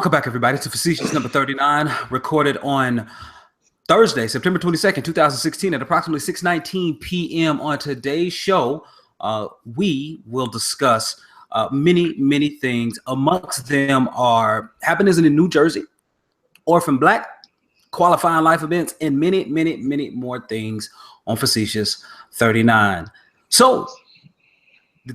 Welcome back, everybody, to Facetious number 39, recorded on Thursday, September 22nd, 2016 at approximately 6:19 p.m. On today's show, we will discuss many things. Amongst them are happenings in New Jersey, Orphan Black, qualifying life events, and many more things on Facetious 39. So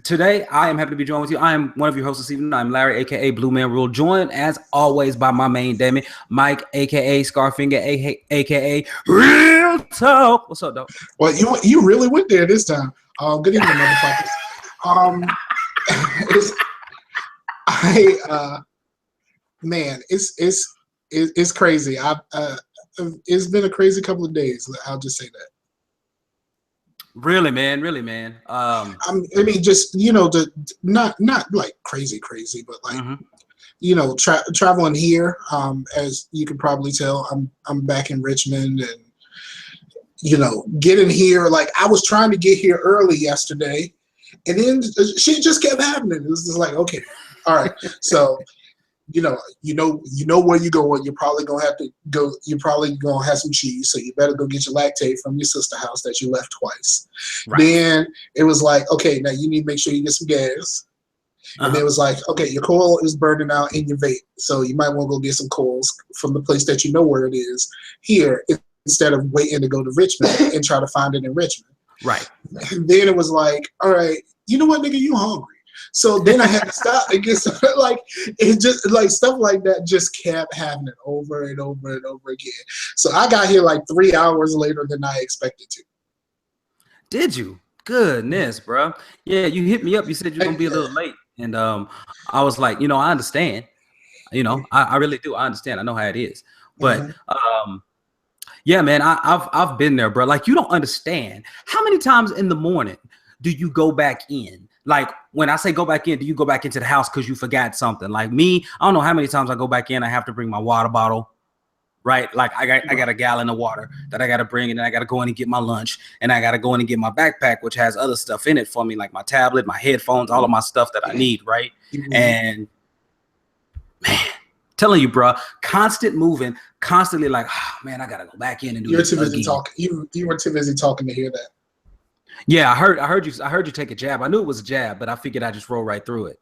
today, I am happy to be joined with you. I am one of your hosts this evening. I'm Larry, a.k.a. Bluemanrule, joined as always by my main Damon, Mike, a.k.a. Scarfinger, a.k.a. Real Talk. What's up, dog? Well, you really went there this time. Good evening, motherfuckers. Man, it's crazy. It's been a crazy couple of days. I'll just say that. Really, man. I mean, just not like crazy, but like traveling here. As you can probably tell, I'm back in Richmond, and getting here. Like I was trying to get here early yesterday, and then shit just kept happening. It was just like, okay, all right, so. You know where you're going. You're probably gonna have to go. You're probably gonna have some cheese, so you better go get your lactate from your sister's house that you left twice. Right. Then it was like, okay, now you need to make sure you get some gas. And then it was like, okay, your coil is burning out in your vape, so you might want to go get some coils from the place that you know where it is here, instead of waiting to go to Richmond and try to find it in Richmond. Right. And then it was like, all right, you know what, nigga, you hungry. So then I had to stop and get some, like, it just like stuff like that just kept happening over and over again. So I got here like 3 hours later than I expected to. Did you? Goodness, bro. Yeah, you hit me up. You said you're gonna be a little late, and I was like, I understand. I really do. I understand. I know how it is. But yeah, man, I've been there, bro. Like, you don't understand how many times in the morning do you go back in? Like, when I say go back in, do you go back into the house because you forgot something? Like me, I don't know how many times I go back in. I have to bring my water bottle, right? Like I got a gallon of water that I got to bring, and then I got to go in and get my lunch, and I got to go in and get my backpack, which has other stuff in it for me, like my tablet, my headphones, all of my stuff that I need, right? And man, telling you, bro, constant moving, constantly like, oh, man, I got to go back in and do this. You're too busy talking. You were too busy talking to hear that. Yeah, I heard you take a jab. I knew it was a jab, but I figured I'd just roll right through it.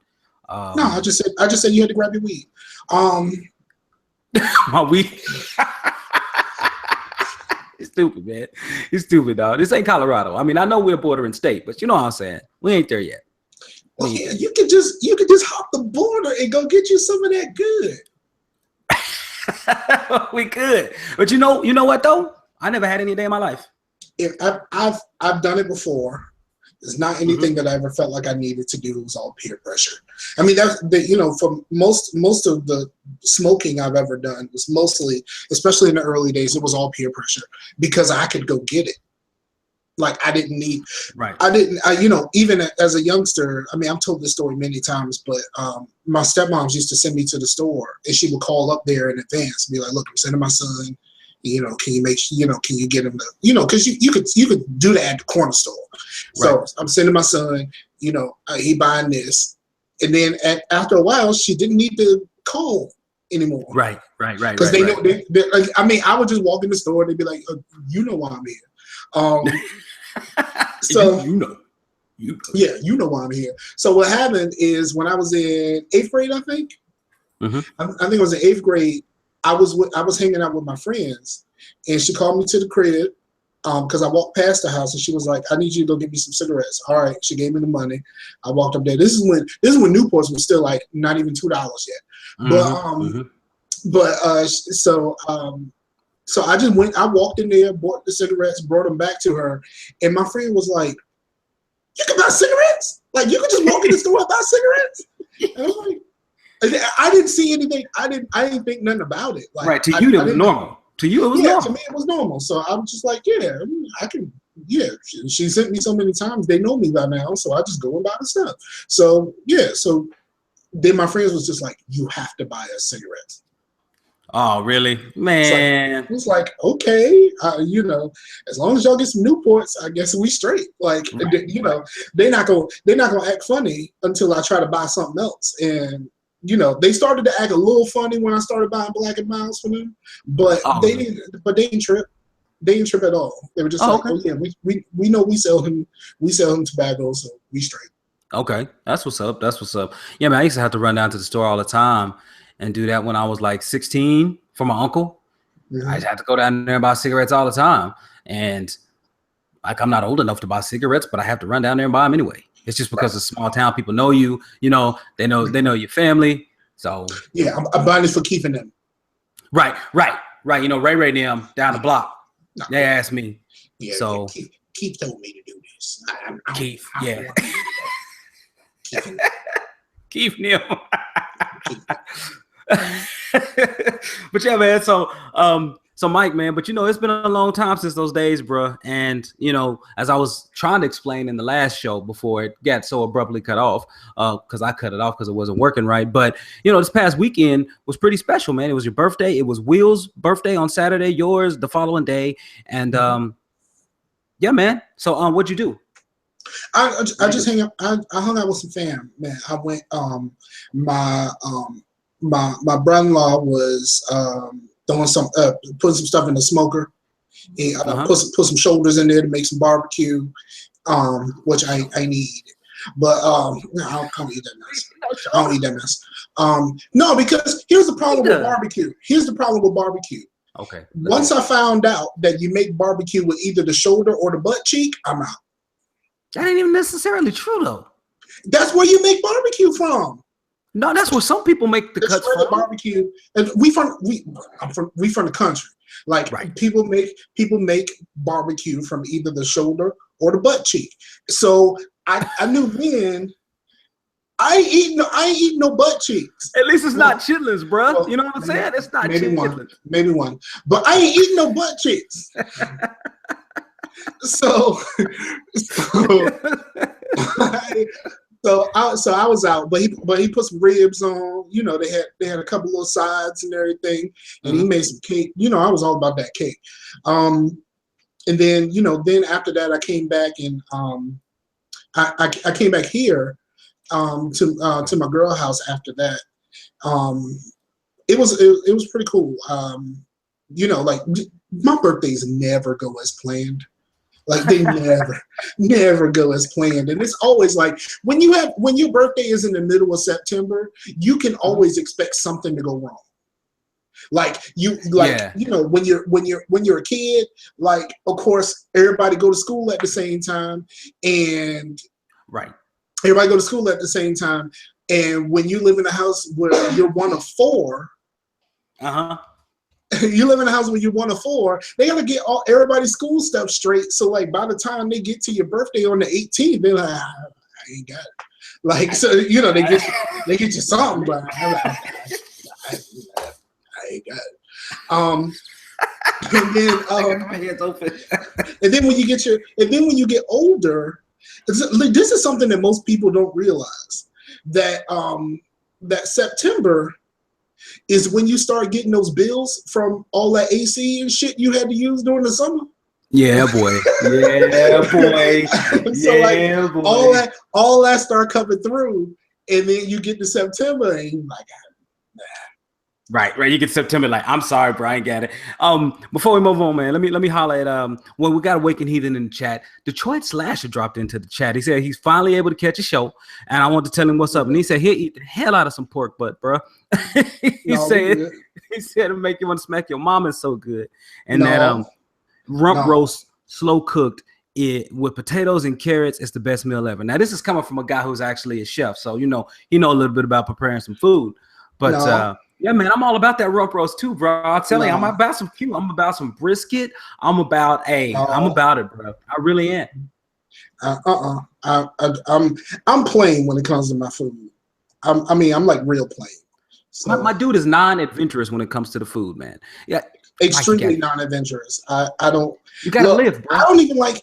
No, I just said you had to grab your weed. My weed. It's stupid, man. It's stupid, dog. This ain't Colorado. I mean, I know we're a bordering state, but you know what I'm saying. We ain't there yet. Well, yeah, you could just hop the border and go get you some of that good. We could, but you know what though? I never had any day in my life. I've done it before. It's not anything that I ever felt like I needed to do. It was all peer pressure. I mean, for most of the smoking I've ever done was mostly, especially in the early days, it was all peer pressure because I could go get it. Like I didn't need, right? Even as a youngster, I mean, I've told this story many times, but my stepmoms used to send me to the store, and she would call up there in advance, and be like, "Look, I'm sending my son. Can you make sure, can you get him to, because you could do that at the corner store." So right. I'm sending my son, he buying this. And then after a while, she didn't need to call anymore. Right. Because they know, I would just walk in the store and they'd be like, you know why I'm here. So, yeah, you know why I'm here. So what happened is when I was in 8th grade, I think, I think it was in 8th grade, I was hanging out with my friends, and she called me to the crib because I walked past the house, and she was like, "I need you to go get me some cigarettes." All right, she gave me the money. I walked up there. This is when Newports was still like not even $2 yet. So I just went. I walked in there, bought the cigarettes, brought them back to her, and my friend was like, "You can buy cigarettes? Like you can just walk in the store and buy cigarettes?" And I was like, I didn't see anything. I didn't think nothing about it. Like, right. To you, it was normal. To you, it was normal. To me, it was normal. So I was just like, yeah, I can. Yeah, she sent me so many times. They know me by now, so I just go and buy the stuff. So yeah. So then my friends was just like, you have to buy us cigarettes. Oh, really, man? It was like, okay, as long as y'all get some Newports, I guess we straight. Like, right. They're not gonna act funny until I try to buy something else, and they started to act a little funny when I started buying Black and Miles for them, but they didn't trip. They didn't trip at all. They were just okay. Oh yeah, we know we sell him tobacco, so we straight. Okay, that's what's up. That's what's up. Yeah, man, I used to have to run down to the store all the time and do that when I was like 16 for my uncle. Mm-hmm. I just had to go down there and buy cigarettes all the time, and like I'm not old enough to buy cigarettes, but I have to run down there and buy them anyway. It's just because it's small town. People know you. They know your family. So yeah, I'm buying this for keeping them. Right. Ray them down the block. No. They asked me. Yeah. So Keith told me to do this. Keith, yeah. Keith Neal. But yeah, man. So Mike, man, but it's been a long time since those days, bro. And as I was trying to explain in the last show before it got so abruptly cut off, because I cut it off because it wasn't working right. But this past weekend was pretty special, man. It was your birthday. It was Will's birthday on Saturday, yours the following day, and yeah, man. So what'd you do? I just hang up. I hung out with some fam, man. I went. My brother-in-law was throwing putting some stuff in the smoker. He put some shoulders in there to make some barbecue, which I need. But I don't eat that mess. I don't eat that mess. No, because here's the problem with barbecue. Okay. Once I found out that you make barbecue with either the shoulder or the butt cheek, I'm out. That ain't even necessarily true, though. That's where you make barbecue from. No, that's where some people make the cuts from. Barbecue, and we from the country. Like people make barbecue from either the shoulder or the butt cheek. So I knew then. I ain't eating no butt cheeks. At least it's not chitlins, bro. Well, you know what I'm saying? It's not chitlins. Maybe one, but I ain't eating no butt cheeks. So I was out, but he put some ribs on. They had a couple little sides and everything, and he made some cake. I was all about that cake. And then then after that, I came back and I came back here to my girl house after that. It was pretty cool. Like my birthdays never go as planned. Like they never go as planned. And it's always like when your birthday is in the middle of September, you can always expect something to go wrong. Like when you're a kid, like of course everybody go to school at the same time, and everybody go to school at the same time. And when you live in a house where you're one of four, you live in a house where you're one of four, they gotta get everybody's school stuff straight. So like by the time they get to your birthday on the 18th, they're like, I ain't got it. Like so, they get you something, but I ain't got it. And then when you get older, this is something that most people don't realize, that that September is when you start getting those bills from all that AC and shit you had to use during the summer. Yeah, boy. So boy. all that start coming through, and then you get to September and you're like, nah. Right. You get September like, I'm sorry, bro, I ain't got it. Before we move on, man, let me holler at well, we got Awakened Heathen in the chat. Detroit Slasher dropped into the chat. He said he's finally able to catch a show, and I want to tell him what's up. And he said he'll eat the hell out of some pork butt, bro. He said it'll make you want to smack your mama. It's so good. And that rump roast, slow cooked with potatoes and carrots, is the best meal ever. Now this is coming from a guy who's actually a chef, so he know a little bit about preparing some food. But yeah, man, I'm all about that rump roast too, bro. I'll tell you, I'm about some cute. I'm about some brisket. I'm about it, bro. I really am. I'm plain when it comes to my food. I'm like real plain. So. My dude is non-adventurous when it comes to the food, man. Yeah, extremely non-adventurous. I don't. You gotta live, bro. I don't even like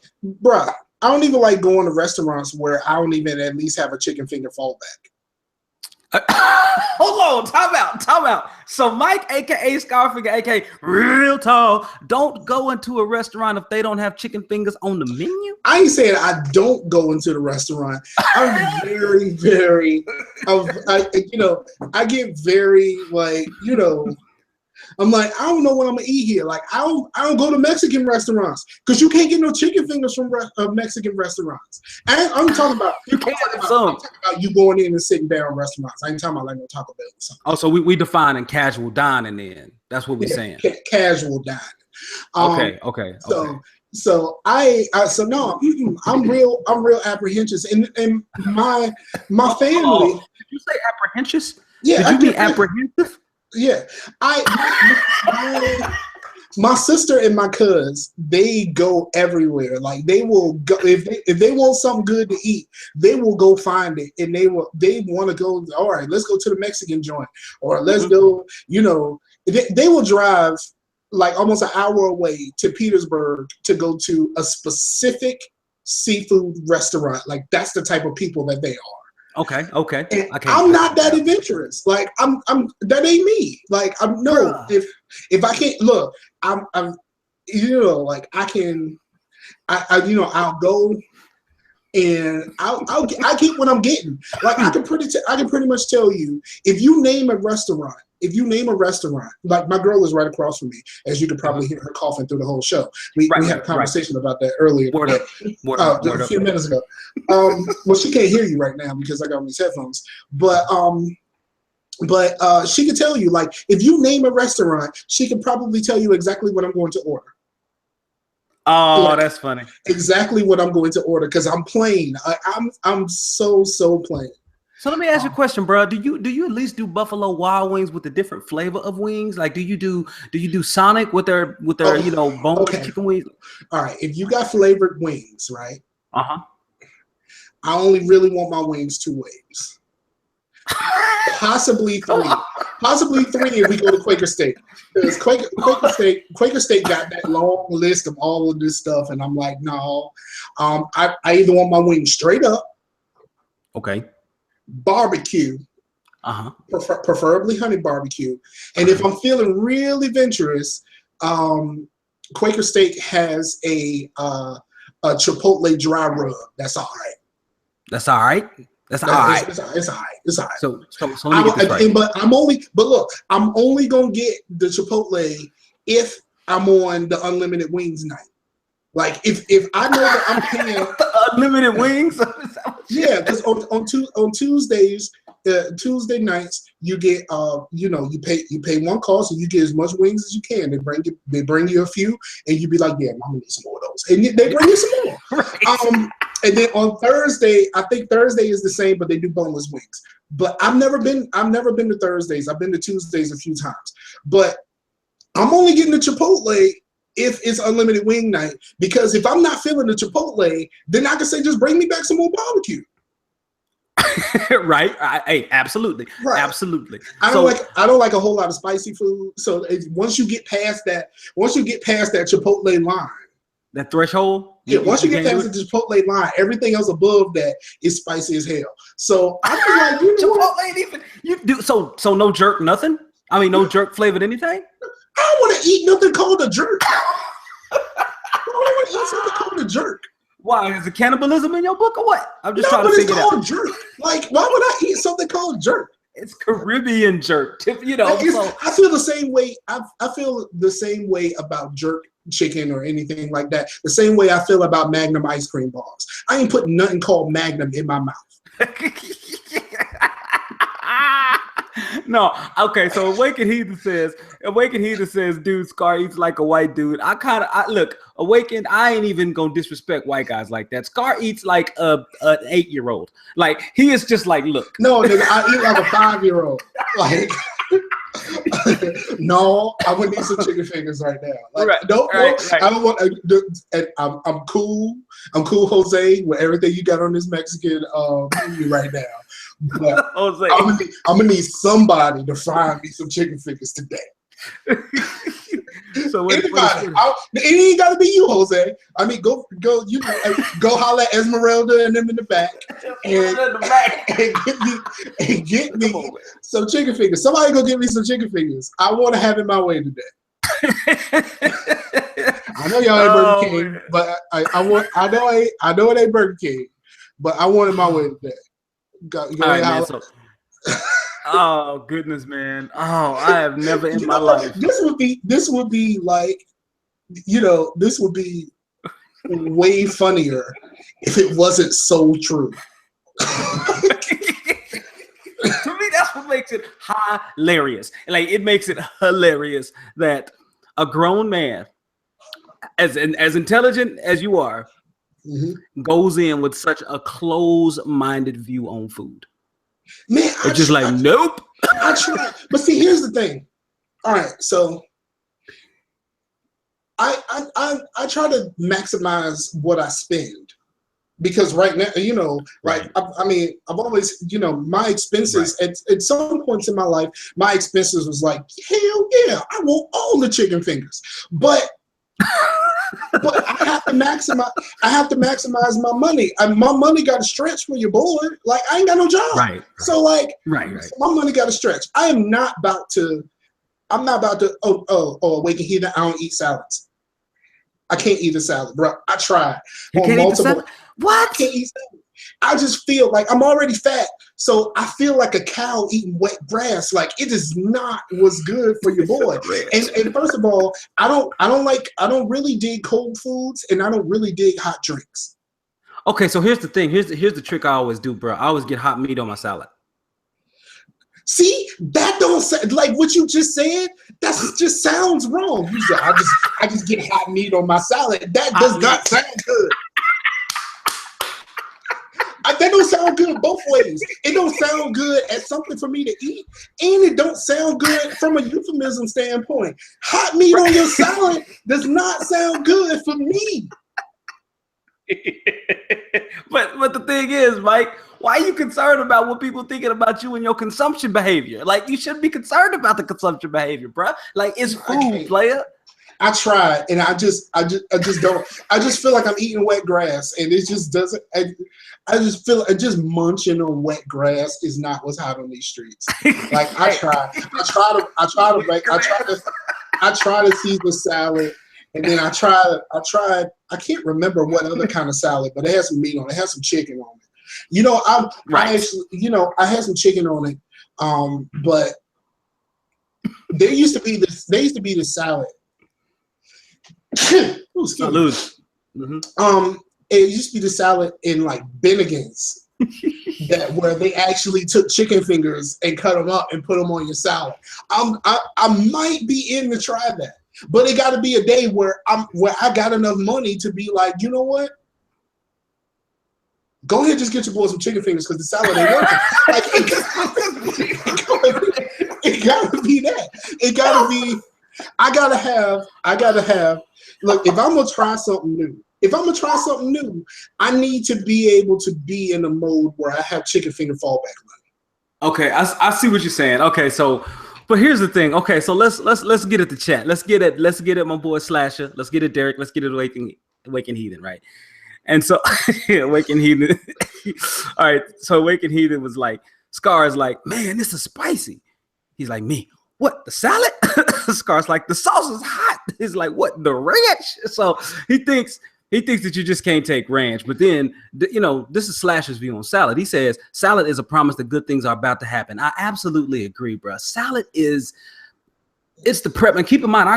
going to restaurants where I don't even at least have a chicken finger fallback. Hold on, time time out. So Mike, aka Scarfinger, aka Real Tall, don't go into a restaurant if they don't have chicken fingers on the menu. I ain't saying I don't go into the restaurant. I'm very, very, I get very like, I'm like, I don't know what I'm gonna eat here. Like, I don't go to Mexican restaurants because you can't get no chicken fingers from Mexican restaurants. And I'm talking about I'm talking about you going in and sitting down in restaurants. I ain't talking about like no Taco Bell or something. Oh, so we defining casual dining then. That's what we're saying. Casual dining. Okay. So I'm real apprehensive, and my family. Did you say apprehensive? Yeah, did you mean apprehensive? Yeah, my sister and my cousins, they go everywhere. Like they will go if they want something good to eat, they will go find it, and they want to go. All right, let's go to the Mexican joint, or let's go. They will drive like almost an hour away to Petersburg to go to a specific seafood restaurant. Like that's the type of people that they are. Okay. And I'm not that adventurous. Like I'm that ain't me. Like I'm no. If I can't look, I'm like I can, I'll go and I get what I'm getting. Like I can pretty much tell you if you name a restaurant. Like my girl is right across from me, as you could probably hear her coughing through the whole show. We had a conversation about that earlier, a few minutes ago. Well, she can't hear you right now because I got on these headphones. But she can tell you, like, if you name a restaurant, she can probably tell you exactly what I'm going to order. Oh, that's funny. Exactly what I'm going to order because I'm plain. I'm so plain. So let me ask you a question, bro. Do you at least do Buffalo Wild Wings with a different flavor of wings? Like, do you do Sonic with their boneless chicken wings? All right, if you got flavored wings, right? I only really want my wings 2 ways. Possibly 3. Possibly 3 if we go to Quaker Steak. Because Quaker Steak got that long list of all of this stuff, and I'm like, no. I either want my wings straight up. Okay. Barbecue, preferably honey barbecue, and if I'm feeling really adventurous, Quaker Steak has a Chipotle dry rub. That's all right. It's all right. It's all right. So let me get this right. But look, I'm only gonna get the Chipotle if I'm on the unlimited wings night. Like if I know that I'm paying unlimited wings, yeah, because on Tuesdays, Tuesday nights you get you pay one cost and you get as much wings as you can. They bring you a few and you be like, yeah, I'm gonna need some more of those, and they bring you some more. Right. And then on Thursday, I think Thursday is the same, but they do boneless wings. But I've never been to Thursdays. I've been to Tuesdays a few times, but I'm only getting the Chipotle if it's unlimited wing night, because if I'm not feeling the Chipotle, then I can say, just bring me back some more barbecue. Right. Hey, absolutely. Right. Absolutely. I don't like a whole lot of spicy food. So once you get past that Chipotle line, that threshold. Yeah. Once you get past the Chipotle line, everything else above that is spicy as hell. So I feel like Chipotle ain't even you do so no jerk, nothing. I mean, no jerk flavored anything. I don't want to eat nothing called a jerk. I don't want to eat something called a jerk. Why? Is it cannibalism in your book or what? I'm just trying to figure it out. It's called jerk. Like, why would I eat something called jerk? It's Caribbean jerk. I feel the same way. I feel the same way about jerk chicken or anything like that. The same way I feel about Magnum ice cream bars. I ain't putting nothing called Magnum in my mouth. No, okay. So Awakened Heathen says, dude, Scar eats like a white dude. Look, Awakened, I ain't even gonna disrespect white guys like that. Scar eats like an 8-year-old. Like he is just like, look. No, nigga, I eat like a 5-year-old. Like, no, I would need some chicken fingers right now. Like, right, right. I don't want. I'm cool. I'm cool, Jose, with everything you got on this Mexican menu right now. But Jose, I'm gonna need somebody to find me some chicken fingers today. So anybody, it ain't gotta be you, Jose. I mean, go, you go holler at Esmeralda and them in the back, and get me some chicken fingers. Somebody go get me some chicken fingers. I want to have it my way today. I know y'all ain't Burger King, but I know it ain't Burger King, but I want it my way today. Go all right, man, oh goodness, man! Oh, I have never in my life. This would be like, this would be way funnier if it wasn't so true. To me, that's what makes it hilarious. Like, it makes it hilarious that a grown man, as intelligent as you are, goes in with such a closed-minded view on food. Man, it's just like, nope. I try, but see, here's the thing. All right, so I try to maximize what I spend, because right now, like, I mean, I've always, my expenses at some points in my life, my expenses was like, hell yeah, I want all the chicken fingers, but I have to maximize. I have to maximize my money. My money got to stretch for your boy. Like, I ain't got no job. Right. So like, so my money got to stretch. I'm not about to. Oh, awaken heathen. I don't eat salads. I can't eat a salad, bro. I tried. You can't eat salad? What? I can't eat salad. I just feel like I'm already fat, so I feel like a cow eating wet grass. Like, it is not what's good for your boy. And first of all, I don't really dig cold foods, and I don't really dig hot drinks. Okay, so here's the thing. Here's the trick I always do, bro. I always get hot meat on my salad. See, that don't sound like what you just said. That just sounds wrong. You said I just get hot meat on my salad. That does not sound good. That don't sound good both ways. It don't sound good as something for me to eat, and it don't sound good from a euphemism standpoint. Hot meat on your salad does not sound good for me. But the thing is, Mike, why are you concerned about what people thinking about you and your consumption behavior? Like, you shouldn't be concerned about the consumption behavior, bro. Like, it's food, player. I tried, and I just don't. I just feel like I'm eating wet grass, and it just doesn't. I just feel like just munching on wet grass is not what's hot on these streets. Like, I try to season salad, and then I tried. I can't remember what other kind of salad, but it had some meat on it. It had some chicken on it. I actually, I had some chicken on it. But there used to be this salad. Ooh, excuse me. It used to be the salad in like Bennigan's where they actually took chicken fingers and cut them up and put them on your salad. I might be in to try that, but it got to be a day where I got enough money to be like, you know what? Go ahead, just get your boy some chicken fingers because the salad ain't working. Like, it gotta be that. It gotta be. I gotta have. Look, if I'm gonna try something new, I need to be able to be in a mode where I have chicken finger fallback money. Okay, I see what you're saying. Okay, so, but here's the thing. Okay, so let's get at the chat. Let's get at my boy Slasher. Let's get at Derek. Let's get at Awaken Heathen, right? And so Awaken Heathen. All right, so Awaken Heathen was like, Scar's like, man, this is spicy. He's like, me. What, the salad? Scar's like, the sauce is hot. He's like, what, the ranch? So he thinks that you just can't take ranch. But then, this is Slasher's view on salad. He says, salad is a promise that good things are about to happen. I absolutely agree, bro. Salad it's the prep. And keep in mind,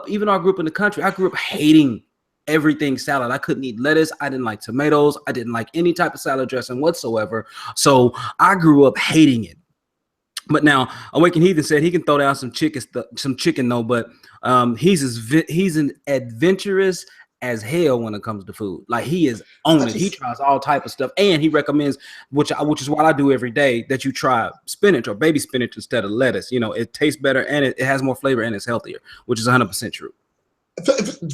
even though I grew up in the country, I grew up hating everything salad. I couldn't eat lettuce. I didn't like tomatoes. I didn't like any type of salad dressing whatsoever. So I grew up hating it. But now, Awaken Heathen said he can throw down some chicken though. But he's an adventurous as hell when it comes to food. Like, he is on it. He tries all type of stuff, and he recommends, which is what I do every day, that you try spinach or baby spinach instead of lettuce. It tastes better and it has more flavor and it's healthier, which is 100% true.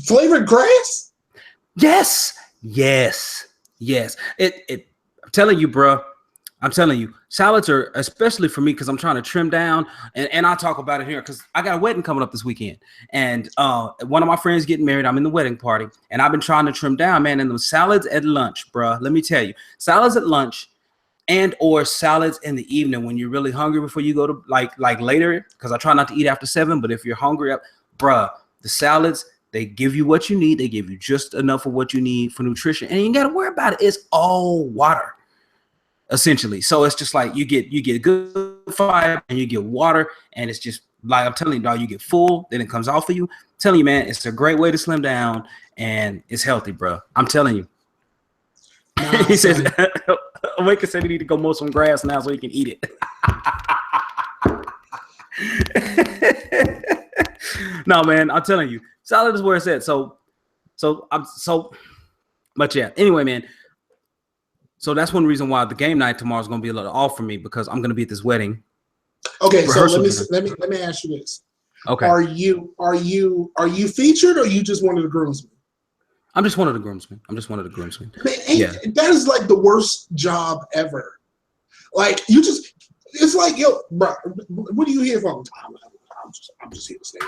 Flavored grass? Yes. I'm telling you, bro. I'm telling you, salads are, especially for me, because I'm trying to trim down, and I'll talk about it here because I got a wedding coming up this weekend, and one of my friends getting married. I'm in the wedding party, and I've been trying to trim down, man. And the salads at lunch, bro. Let me tell you, salads at lunch, and or salads in the evening when you're really hungry before you go to like later, because I try not to eat after 7. But if you're hungry, bruh, the salads, they give you what you need. They give you just enough of what you need for nutrition, and you ain't got to worry about it. It's all water, essentially. So it's just like you get good fiber and you get water, and it's just like I'm telling you, dog, you get full, then it comes off of you. I'm telling you, man, it's a great way to slim down, and it's healthy, bro. I'm telling you. Nah, he says, Wake said he need to go mow some grass now so he can eat it. No, man, I'm telling you, salad is where it's at. But yeah. Anyway, man. So that's one reason why the game night tomorrow is going to be a little off for me, because I'm going to be at this wedding. Okay, so let me ask you this. Okay. Are you featured, or you just one of the groomsmen? I'm just one of the groomsmen. Man, that is like the worst job ever. Like it's like, yo, bro, what are you here for? I'm just here to stay.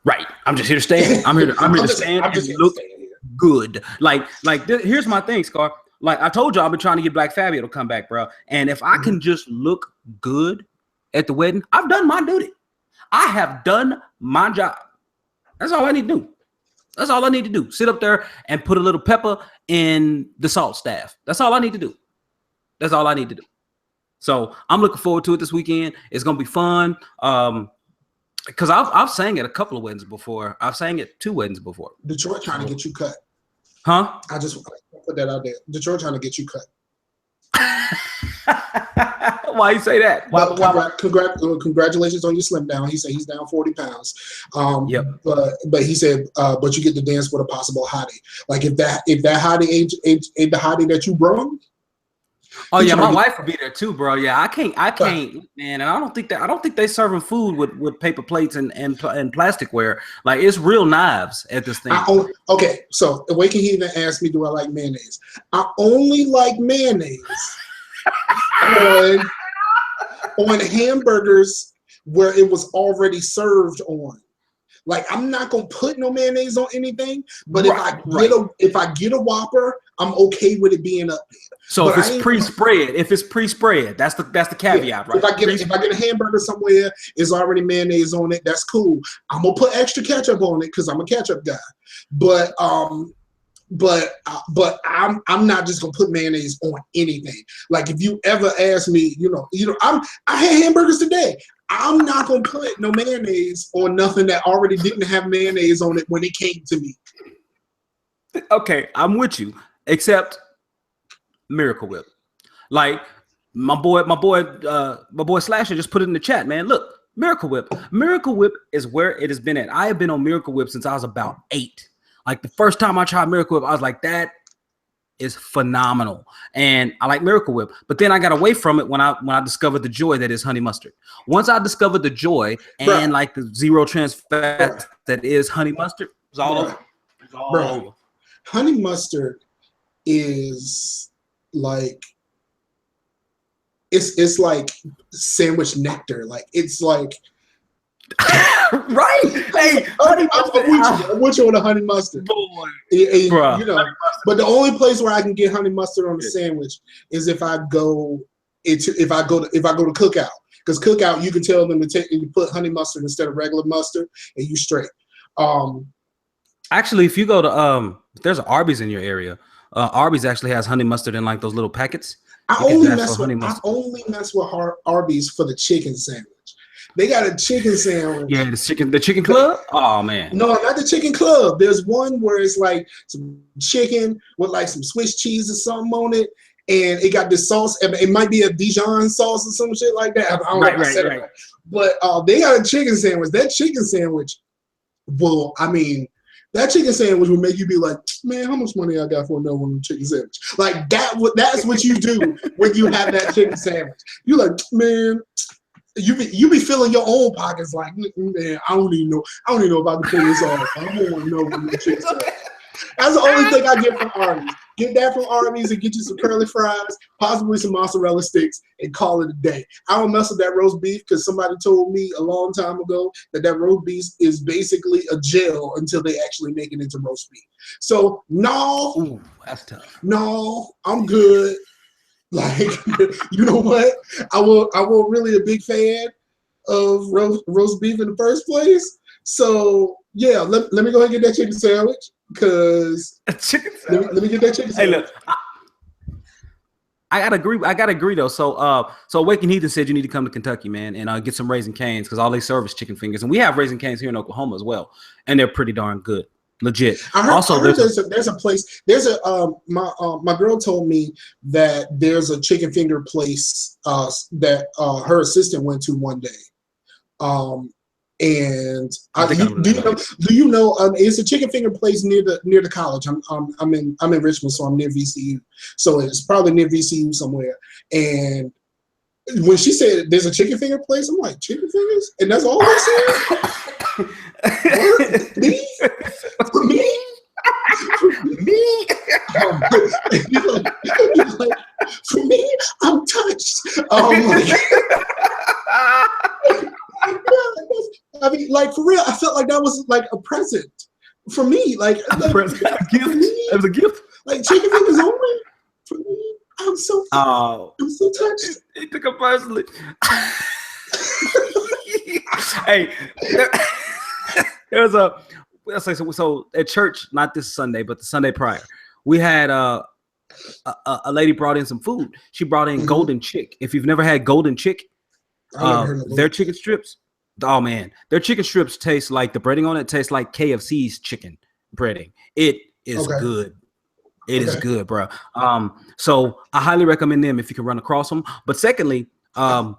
Right. I'm just here to stay. I'm here to stand and look good. Here's my thing, Scar. Like I told you, I've been trying to get Black Fabio to come back, bro. And if I can just look good at the wedding, I've done my duty. I have done my job. That's all I need to do. That's all I need to do. Sit up there and put a little pepper in the salt staff. That's all I need to do. So I'm looking forward to it this weekend. It's gonna be fun. Because I've sang at a couple of weddings before. I've sang at 2 weddings before. Detroit trying to get you cut. Huh? I just put that out there. Detroit trying to get you cut. Why you say that? Congratulations on your slim down. He said he's down 40 pounds. Yep. But he said, but you get to dance with a possible hottie. Like if that hottie ain't the hottie that you brung. Oh yeah, my wife will be there too, bro. Yeah, I can't, man. And I don't think they serving food with paper plates and plasticware. Like it's real knives at this thing. Okay, so Wake can even ask me, do I like mayonnaise? I only like mayonnaise on hamburgers where it was already served on. Like I'm not gonna put no mayonnaise on anything, but if I get a Whopper, I'm okay with it being up there. So if it's pre-spread, that's the caveat, right? If I get a hamburger somewhere, it's already mayonnaise on it. That's cool. I'm gonna put extra ketchup on it because I'm a ketchup guy. But I'm not just gonna put mayonnaise on anything. Like if you ever ask me, I had hamburgers today. I'm not gonna put no mayonnaise on nothing that already didn't have mayonnaise on it when it came to me. Okay, I'm with you, except Miracle Whip. Like my boy Slasher just put it in the chat, man. Look, Miracle Whip. Miracle Whip is where it has been at. I have been on Miracle Whip since I was about 8. Like the first time I tried Miracle Whip, I was like, that is phenomenal. And I like Miracle Whip. But then I got away from it when I discovered the joy that is honey mustard. Once I discovered the joy and like the zero trans fat that is honey mustard, it's all over. It's all over. Honey mustard is like it's like sandwich nectar. Like it's like right. Hey, I'm with you on the honey mustard. Boy, but the only place where I can get honey mustard on a sandwich is if I go to Cookout. Because Cookout, you can tell them you put honey mustard instead of regular mustard, and you straight. Actually, if you go to there's an Arby's in your area. Arby's actually has honey mustard in like those little packets. I only mess with Arby's for the chicken sandwich. They got a chicken sandwich. Yeah, the chicken club. Oh man. No, not the chicken club. There's one where it's like some chicken with like some Swiss cheese or something on it, and it got this sauce. It might be a Dijon sauce or some shit like that. I don't know if I said it right. But they got a chicken sandwich. That chicken sandwich, that chicken sandwich will make you be like, man, how much money I got for another one chicken sandwich? Like that's what you do when you have that chicken sandwich. You like, man. You be filling your own pockets like, man, I don't even know if I can pull this off. I don't want to know what the chicken sandwich. That's the only thing I get from Arby's. Get that from Arby's and get you some curly fries, possibly some mozzarella sticks, and call it a day. I don't mess with that roast beef because somebody told me a long time ago that roast beef is basically a gel until they actually make it into roast beef. So no, ooh, that's tough. No, I'm good. Like, you know what? I will really a big fan of roast beef in the first place. So yeah, let me go ahead and get that chicken sandwich because let me get that chicken sandwich. Hey, look, I gotta agree though. So Awakened Heathen said you need to come to Kentucky, man, and get some Raising Cane's because all they serve is chicken fingers, and we have Raising Cane's here in Oklahoma as well, and they're pretty darn good, legit. I heard there's a place. My girl told me that there's a chicken finger place that her assistant went to one day. And do you know it's a chicken finger place near the college. I'm in Richmond, so I'm near VCU. So it's probably near VCU somewhere. And when she said there's a chicken finger place, I'm like, chicken fingers? And that's all they said? What? Me? For me? Me? Like, for me, I'm touched. I mean, like, for real, I felt like that was like a present for me. Like a gift. It was a gift. Like chicken fingers only for me. I'm so touched. He took it personally. Hey, there's so at church, not this Sunday, but the Sunday prior, we had a lady brought in some food. She brought in Golden Chick. If you've never had Golden Chick, their chicken strips. Oh man, their chicken strips taste like the breading on it tastes like KFC's chicken breading. It is good. It is good, bro. So I highly recommend them if you can run across them. But secondly, I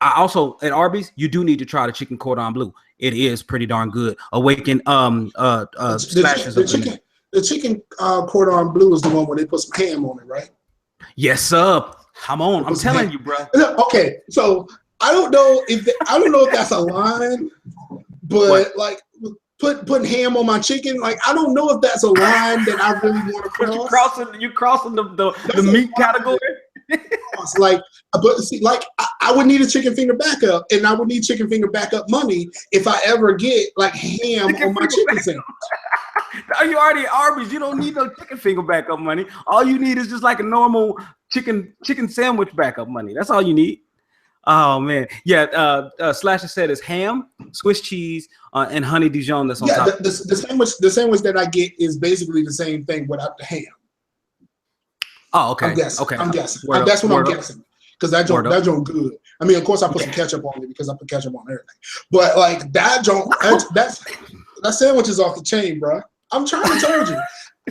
also at Arby's, you do need to try the chicken cordon bleu. It is pretty darn good. Awaken slashes the chicken cordon bleu is the one where they put some ham on it, right? Yes, sir. Come on, I'm telling you, bro. Okay, so I don't know if that's a line, but like putting ham on my chicken, like I don't know if that's a line that I really want to cross. You crossing the meat category. Like, but see, like I would need a chicken finger backup, and I would need chicken finger backup money if I ever get like ham on my chicken sandwich. Are you already at Arby's? You don't need no chicken finger backup money. All you need is just like a normal chicken sandwich backup money. That's all you need. Oh man, yeah. Slasher said it's ham, Swiss cheese, and honey Dijon. That's on top. The sandwich that I get is basically the same thing without the ham. Oh, okay. I'm guessing. Okay. That's what I'm guessing. Because that joint good. I mean, of course, I put some ketchup on it because I put ketchup on everything. But like that joint, that sandwich is off the chain, bro. I'm trying to tell you.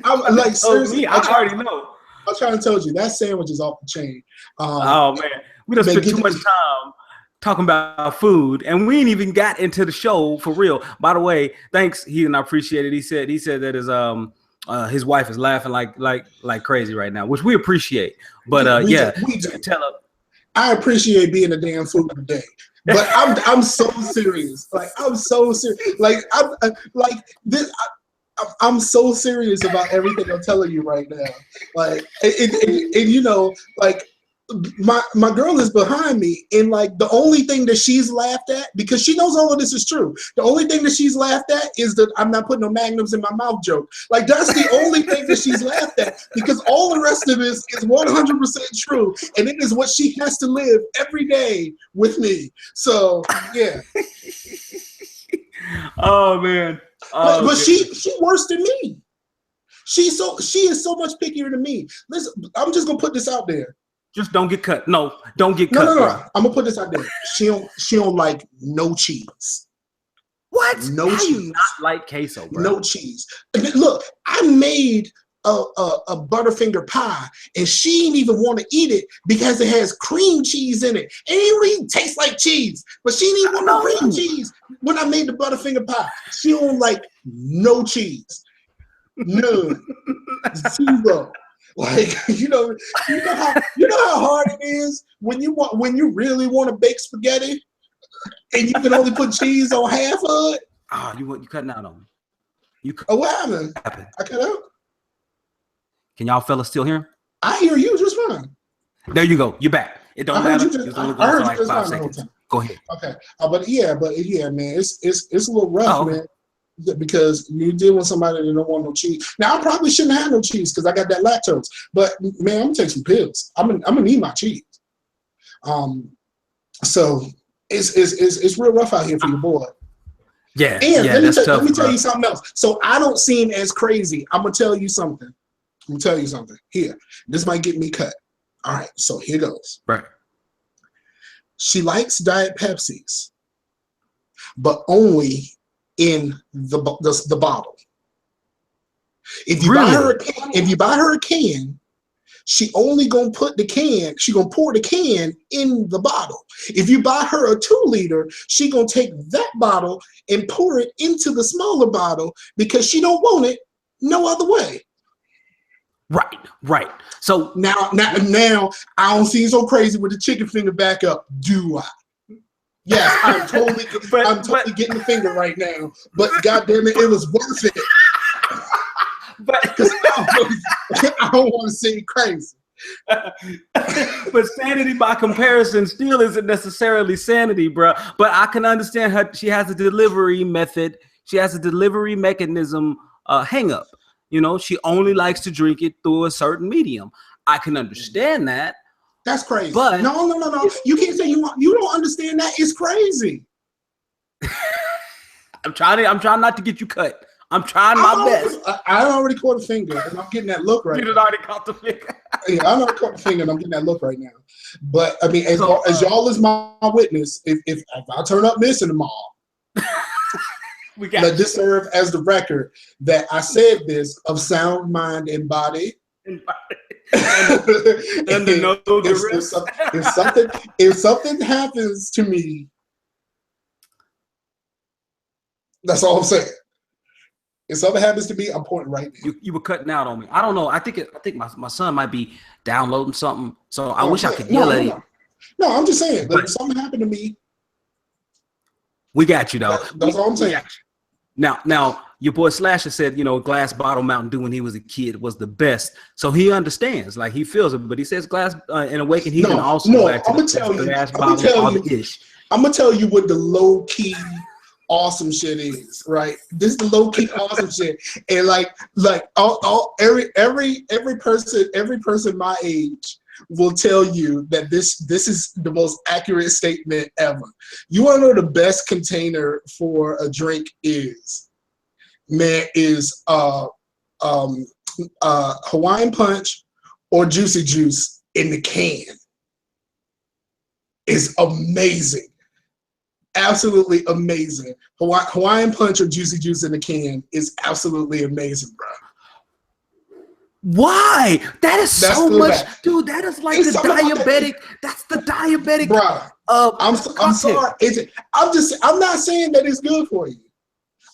I'm like seriously. I already know. I'm trying to tell you that sandwich is off the chain. Oh man, we don't spend too much time talking about food, and we ain't even got into the show for real. By the way, thanks, Heathen. I appreciate it. He said that his wife is laughing like crazy right now, which we appreciate. But we do. Tell her. I appreciate being a damn food today, but I'm so serious. Like I'm so serious. Like I'm so serious about everything I'm telling you right now. Like, and you know, like my girl is behind me, and like the only thing that she's laughed at, because she knows all of this is true, the only thing that she's laughed at is that I'm not putting no magnums in my mouth joke. Like that's the only thing that she's laughed at, because all the rest of this is 100% true, and it is what she has to live every day with me. So yeah. Oh man. But she worse than me. She is so much pickier than me. Listen, I'm just gonna put this out there. Just don't get cut. No, don't get cut. No. I'm gonna put this out there. She don't like no cheese. What? No How cheese. You not like queso, bro? No cheese. Look, I made a Butterfinger pie, and she didn't even want to eat it because it has cream cheese in it. And it really tastes like cheese, but she didn't even want no cream cheese when I made the Butterfinger pie. She don't like no cheese. None. Zero. Like you know how hard it is when you really want to bake spaghetti and you can only put cheese on half of it. You cutting out on me. What happened? I cut out. Can y'all fellas still hear him? I hear you just fine. There you go. You're back. It don't matter. It's only going for like 5 seconds. Go ahead. Okay. But yeah, man, it's a little rough, man, because you deal with somebody that don't want no cheese. Now I probably shouldn't have no cheese because I got that lactose. But man, I'm gonna take some pills. I'm gonna need my cheese. So it's real rough out here for your boy. Yeah. And yeah, let me tell you something else. So I don't seem as crazy. I'm gonna tell you something. Here, this might get me cut. All right, so here goes. Right. She likes Diet Pepsis, but only in the bottle. If you buy her a can, she only gonna put the can. She gonna pour the can in the bottle. If you buy her a 2 liter, she gonna take that bottle and pour it into the smaller bottle because she don't want it no other way. Right. So now I don't seem so crazy with the chicken finger back up, do I? Yes, I'm totally getting the finger right now, but goddamn it was worth it. Because I don't want to seem crazy. But sanity by comparison still isn't necessarily sanity, bro. But I can understand her. She has a delivery method. She has a delivery mechanism hang up. You know, she only likes to drink it through a certain medium. I can understand that. That's crazy. But no. You can't say you don't understand that. It's crazy. I'm trying not to get you cut. I'm trying my best. I already caught a finger, and I'm getting that look right. You already caught the finger. Yeah, I already caught the finger, and I'm getting that look right now. But I mean, as y'all is my witness, if I turn up missing tomorrow, let this serve as the record that I said this of sound mind and body. And if something happens to me, that's all I'm saying. If something happens to me, I'm pointing right now. You were cutting out on me. I don't know. I think my son might be downloading something. So I wish I could yell at him. No, I'm just saying. But if something happened to me, we got you though. That's all I'm saying. Now, your boy Slasher said, glass bottle Mountain Dew when he was a kid was the best. So he understands, like he feels it. But he says glass in Awaken, he can also go back to the glass bottle ish. I'm gonna tell you what the low key awesome shit is, right? This is the low key awesome shit, and every person my age will tell you that this is the most accurate statement ever. You want to know the best container for a drink is, man, is Hawaiian Punch or Juicy Juice in the can. Is amazing. Absolutely amazing. Hawaiian Punch or Juicy Juice in the can is absolutely amazing, bro. Why? That is so much, dude. That is like the diabetic. That's the diabetic. Bro, I'm sorry. I'm not saying that it's good for you.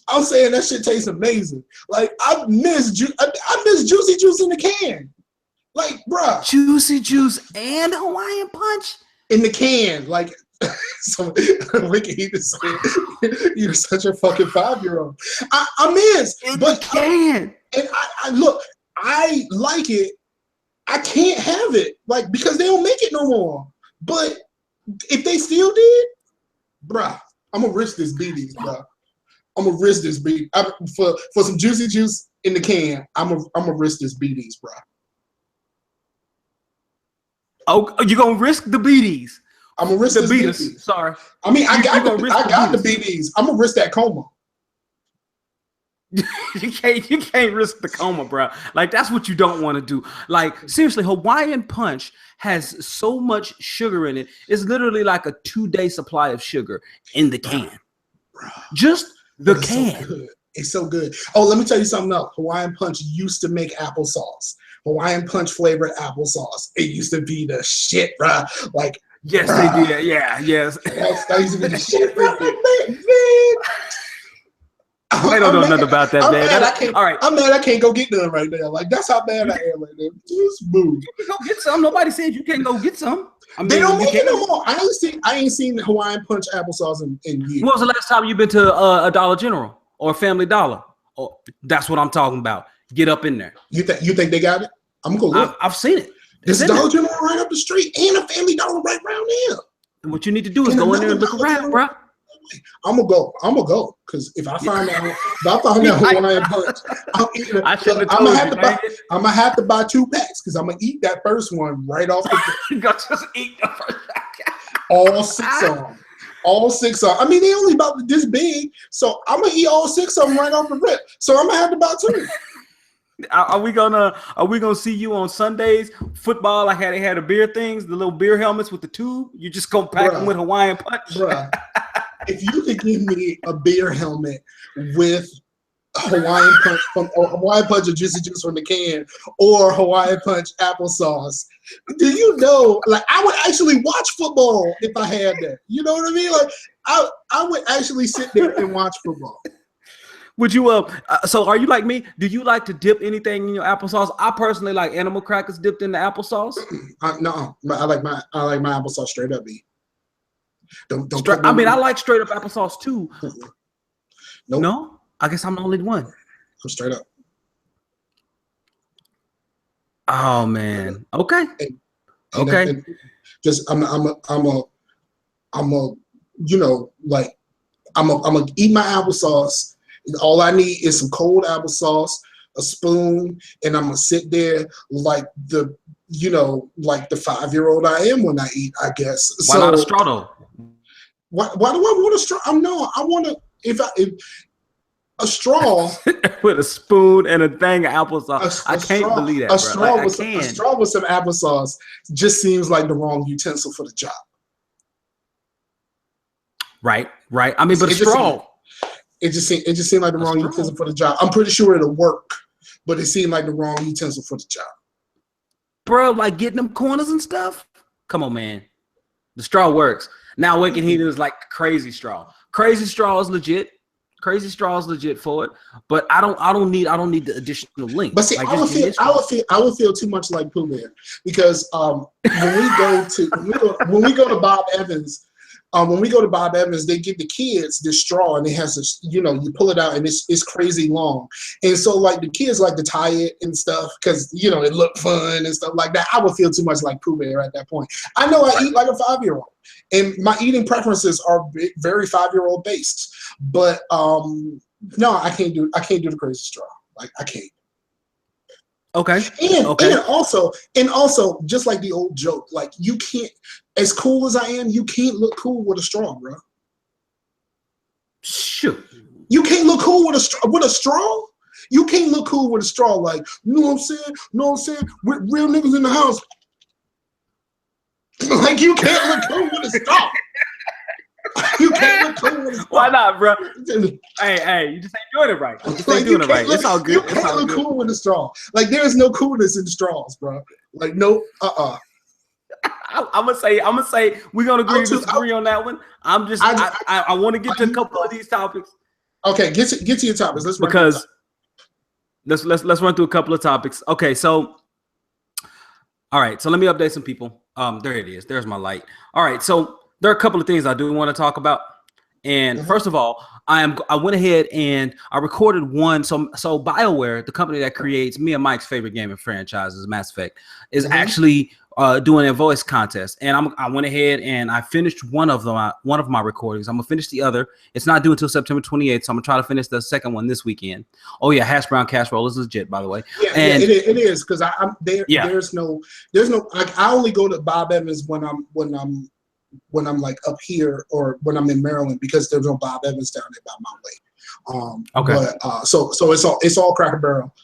I'm saying that shit tastes amazing. Like I miss Juicy Juice in the can. Like, bro, Juicy Juice and Hawaiian Punch in the can. Like, so Wicked Heat is saying you're such a fucking 5-year-old. I miss in the can. And I look. I like it. I can't have it, like, because they don't make it no more. But if they still did, bruh, I'm gonna risk this BDs, bruh. I'm gonna risk this BD for some Juicy Juice in the can. I'm gonna risk this BDs, bruh. Oh, you gonna risk the BDs? I'm gonna risk the BDs. Sorry. I mean, I got the BDs. I'm gonna risk that coma. You can't risk the coma, bro. Like, that's what you don't want to do. Like, seriously, Hawaiian Punch has so much sugar in it. It's literally like a 2-day supply of sugar in the can. Bro. Just the can. So it's so good. Oh, let me tell you something else. Hawaiian Punch used to make applesauce. Hawaiian Punch flavored applesauce. It used to be the shit, bro. Like, yes, they did. Yeah, yes. That used to be the shit, bro. I don't know nothing about that, man. All right. I'm mad I can't go get none right now. Like, that's how bad I am right now. Just move. You can go get some. Nobody said you can't go get some. I mean, they don't make it no more. I ain't seen Hawaiian Punch applesauce in years. When was the last time you been to a Dollar General or Family Dollar? Oh, that's what I'm talking about. Get up in there. You think they got it? I'm gonna go look. I've seen it. There's a Dollar General right up the street and a Family Dollar right around there. And what you need to do is go in there and look around, bro. I'm gonna go because if I find out Hawaiian punch, I'm eating it. I'm gonna have to buy 2 packs because I'm gonna eat that first one right off the You got to just eat the first pack. all 6 of them. All 6 of them. I mean, they only about this big, so I'm gonna eat all 6 of them right off the rip. So I'm gonna have to buy 2. Are we gonna see you on Sundays football? Like how they had the beer things, the little beer helmets with the tube. You just gonna pack them with Hawaiian punch, bruh. If you could give me a beer helmet with Hawaiian punch or Hawaiian punch or juicy juice from the can, or Hawaiian punch applesauce, do you know? Like, I would actually watch football if I had that. You know what I mean? Like, I would actually sit there and watch football. Would you so are you like me? Do you like to dip anything in your applesauce? I personally like animal crackers dipped in the applesauce. No, I like my applesauce straight up, B. Don't I mean, I like straight up applesauce too. Nope. No, I guess I'm the only one. I'm straight up. Oh man. Okay. And just I'm a you know, like I'm a eat my applesauce. All I need is some cold applesauce, a spoon, and I'm gonna sit there like the 5-year-old I am when I eat, I guess. Why not a straw though? Why do I want a straw? I want to if a straw with a spoon and a thing of applesauce. I can't believe that. A straw with some applesauce just seems like the wrong utensil for the job. Right. I mean, but a straw. It just seemed like the wrong utensil for the job. I'm pretty sure it'll work, but it seemed like the wrong utensil for the job. Bro, like getting them corners and stuff. Come on, man. The straw works. Now Wicked Heat is like crazy straw. Crazy straw is legit. Crazy straw is legit for it. But I don't need the additional link. But see, like, I would feel too much like Pooh Bear because when we go to Bob Evans. When we go to Bob Evans, they give the kids this straw and it has this, you pull it out and it's crazy long. And so like the kids like to tie it and stuff because, it looked fun and stuff like that. I would feel too much like Pooh Bear at that point. I know I eat like a 5-year-old and my eating preferences are very 5-year-old based. But no, I can't do the crazy straw. Like I can't. Okay. And also, just like the old joke, like you can't, as cool as I am, you can't look cool with a straw, bro. Shoot. You can't look cool with a straw. You can't look cool with a straw. Like, you know what I'm saying? With real niggas in the house. Like you can't look cool with a straw. You can't look cool with a straw. Why not, bro? Hey, you just ain't doing it right. You just ain't doing it right. It's all good. You can't look cool with a straw. Like there is no coolness in straws, bro. Like no, I'm gonna say we're gonna agree to disagree on that one. I want to get to a couple of these topics. Okay, get to your topics. Let's run through a couple of topics. Okay, so all right, so let me update some people. There it is. There's my light. All right, so there are a couple of things I do want to talk about. And first of all, I went ahead and I recorded one. So BioWare, the company that creates me and Mike's favorite gaming franchises, Mass Effect, is actually doing a voice contest. And I went ahead and I finished one of my recordings. I'm gonna finish the other. It's not due until September 28th, so I'm gonna try to finish the second one this weekend. Oh yeah, hash brown casserole is legit, by the way. Yeah, it is because I'm there. Yeah. There's no. Like I only go to Bob Evans when I'm like up here or when I'm in Maryland because there's no Bob Evans down there by my way. Okay. But so it's all Cracker Barrel.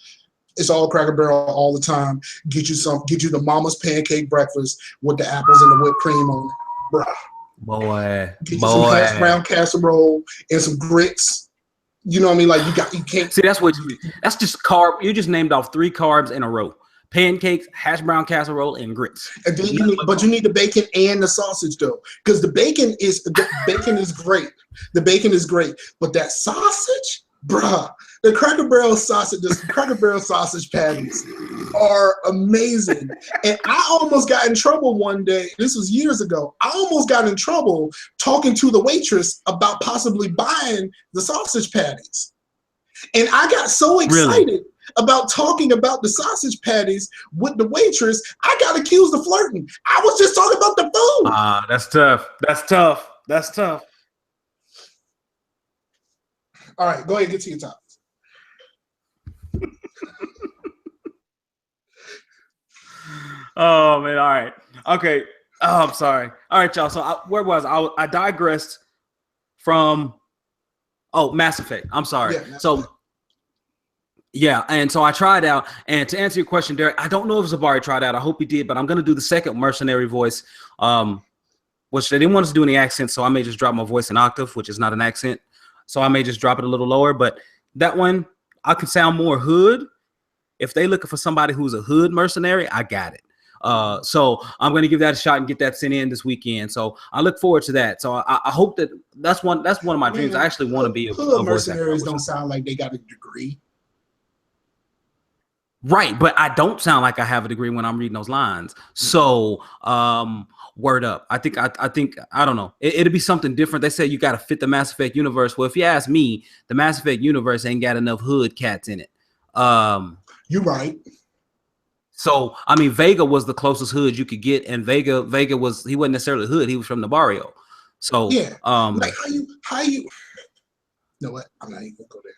It's all Cracker Barrel all the time. Get you the mama's pancake breakfast with the apples and the whipped cream on it, bruh. Boy. Get you some hash brown casserole and some grits. You know what I mean? Like you can't see that's just carb. You just named off 3 carbs in a row. Pancakes, hash brown casserole, and grits. And then you need the bacon and the sausage though, because the bacon is great. The bacon is great, but that sausage, bruh, the Cracker Barrel sausage patties are amazing. And I almost got in trouble one day. This was years ago. I almost got in trouble talking to the waitress about possibly buying the sausage patties, and I got so excited. Really? about talking about the sausage patties with the waitress, I got accused of flirting. I was just talking about the food. That's tough. That's tough. That's tough. All right, go ahead and get to your topics. Oh man, all right. Okay. Oh, I'm sorry. All right, y'all. So where was I digressed from Mass Effect. I'm sorry. Yeah, and so I tried out, and to answer your question, Derek, I don't know if Zabari tried out. I hope he did, but I'm gonna do the second mercenary voice, which they didn't want us to do any accents, so I may just drop my voice an octave, which is not an accent. So I may just drop it a little lower, but that one I could sound more hood. If they looking for somebody who's a hood mercenary, I got it. So I'm going to give that a shot and get that sent in this weekend. So I look forward to that. So I hope that's one of my dreams. I actually want to be a hood mercenaries. Don't sound like they got a degree. Right, but I don't sound like I have a degree when I'm reading those lines. So, word up. I think I don't know. It'll be something different. They say you got to fit the Mass Effect universe. Well, if you ask me, the Mass Effect universe ain't got enough hood cats in it. You're right. So, I mean, Vega was the closest hood you could get, and Vega he wasn't necessarily hood. He was from the barrio. So, yeah, like how you. You know what? I'm not even gonna go there.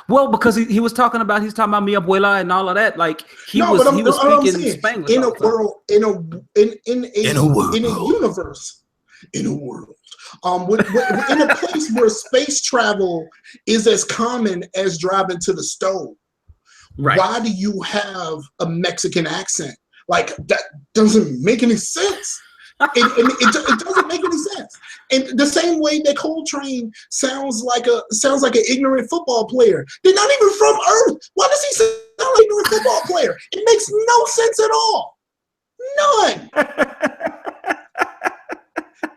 Well, because he's talking about mi abuela and all of that. Like he was speaking Spanglish. In a world, in a universe, in a world, in a place where space travel is as common as driving to the stove. Right. Why do you have a Mexican accent? Like that doesn't make any sense. It doesn't make any sense. And the same way that Coltrane sounds like an ignorant football player. They're not even from Earth. Why does he sound like an ignorant football player? It makes no sense at all. None.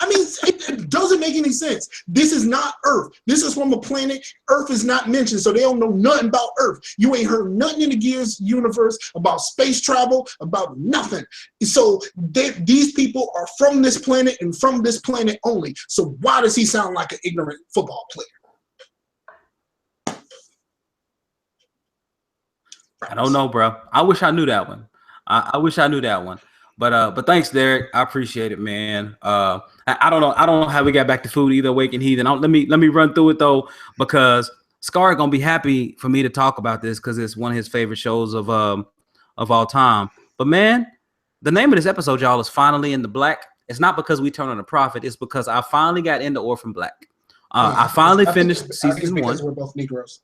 I mean, it doesn't make any sense. This is not Earth. This is from a planet. Earth is not mentioned, so they don't know nothing about Earth. You ain't heard nothing in the Gears universe about space travel, about nothing. So these people are from this planet and from this planet only. So why does he sound like an ignorant football player? I don't know, bro. I wish I knew that one. I wish I knew that one. But thanks, Derek. I appreciate it, man. I don't know how we got back to food either. Wake and Heathen. Let me run through it though, because Scar gonna be happy for me to talk about this because it's one of his favorite shows of all time. But man, the name of this episode, y'all, is Finally in the Black. It's not because we turn on a profit. It's because I finally got into Orphan Black. I finally finished season 1. We're both Negroes.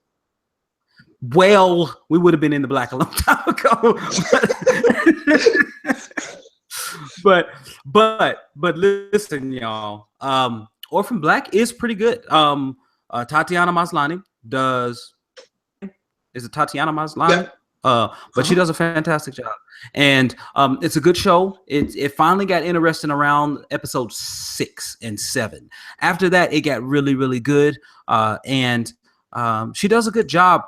Well, we would have been in the black a long time ago. But listen, y'all. Orphan Black is pretty good. Tatiana Maslany does. Is it Tatiana Maslany? Yeah. But she does a fantastic job, and it's a good show. It finally got interesting around episode 6 and 7. After that, it got really, really good. And she does a good job.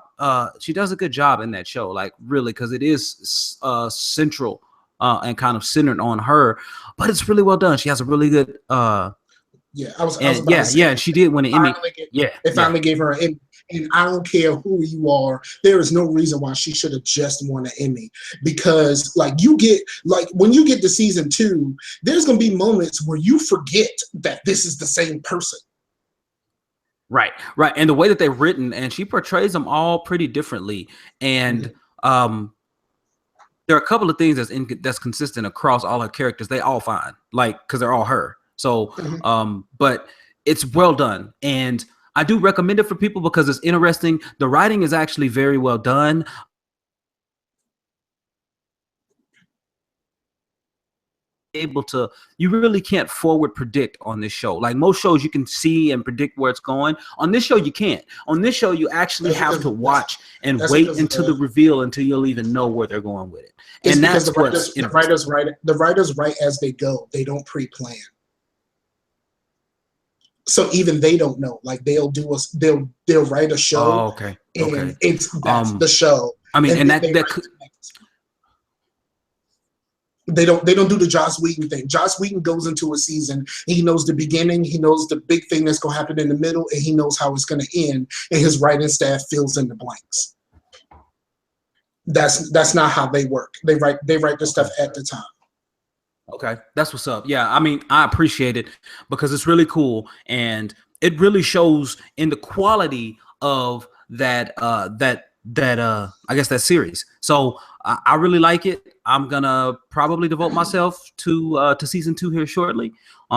She does a good job in that show, like really, because it is central and kind of centered on her, but it's really well done. She has a really good. And she did win an Emmy. They finally gave her an Emmy. And I don't care who you are, there is no reason why she should have just won an Emmy. Because when you get to season 2, there's gonna be moments where you forget that this is the same person. Right. And the way that they're written, and she portrays them all pretty differently. And there are a couple of things that's consistent across all her characters. They all fine, because they're all her. So, but it's well done. And I do recommend it for people because it's interesting. The writing is actually very well done. You really can't forward predict on this show. Like most shows, you can see and predict where it's going. On this show, you can't. On this show, you actually have to watch and wait until the reveal until you'll even know where they're going with it. And that's the writers write as they go. They don't pre-plan. So even they don't know. Like they'll write a show. Oh, okay. And that's the show. I mean, and that could. They don't do the Joss Whedon thing. Joss Whedon goes into a season. He knows the beginning. He knows the big thing that's going to happen in the middle, and he knows how it's going to end. And his writing staff fills in the blanks. that's not how they work. They write the stuff at the time. Okay, that's what's up. Yeah, I mean, I appreciate it because it's really cool, and it really shows in the quality of that I guess that series. So I really like it. I'm gonna probably devote myself to season 2 here shortly.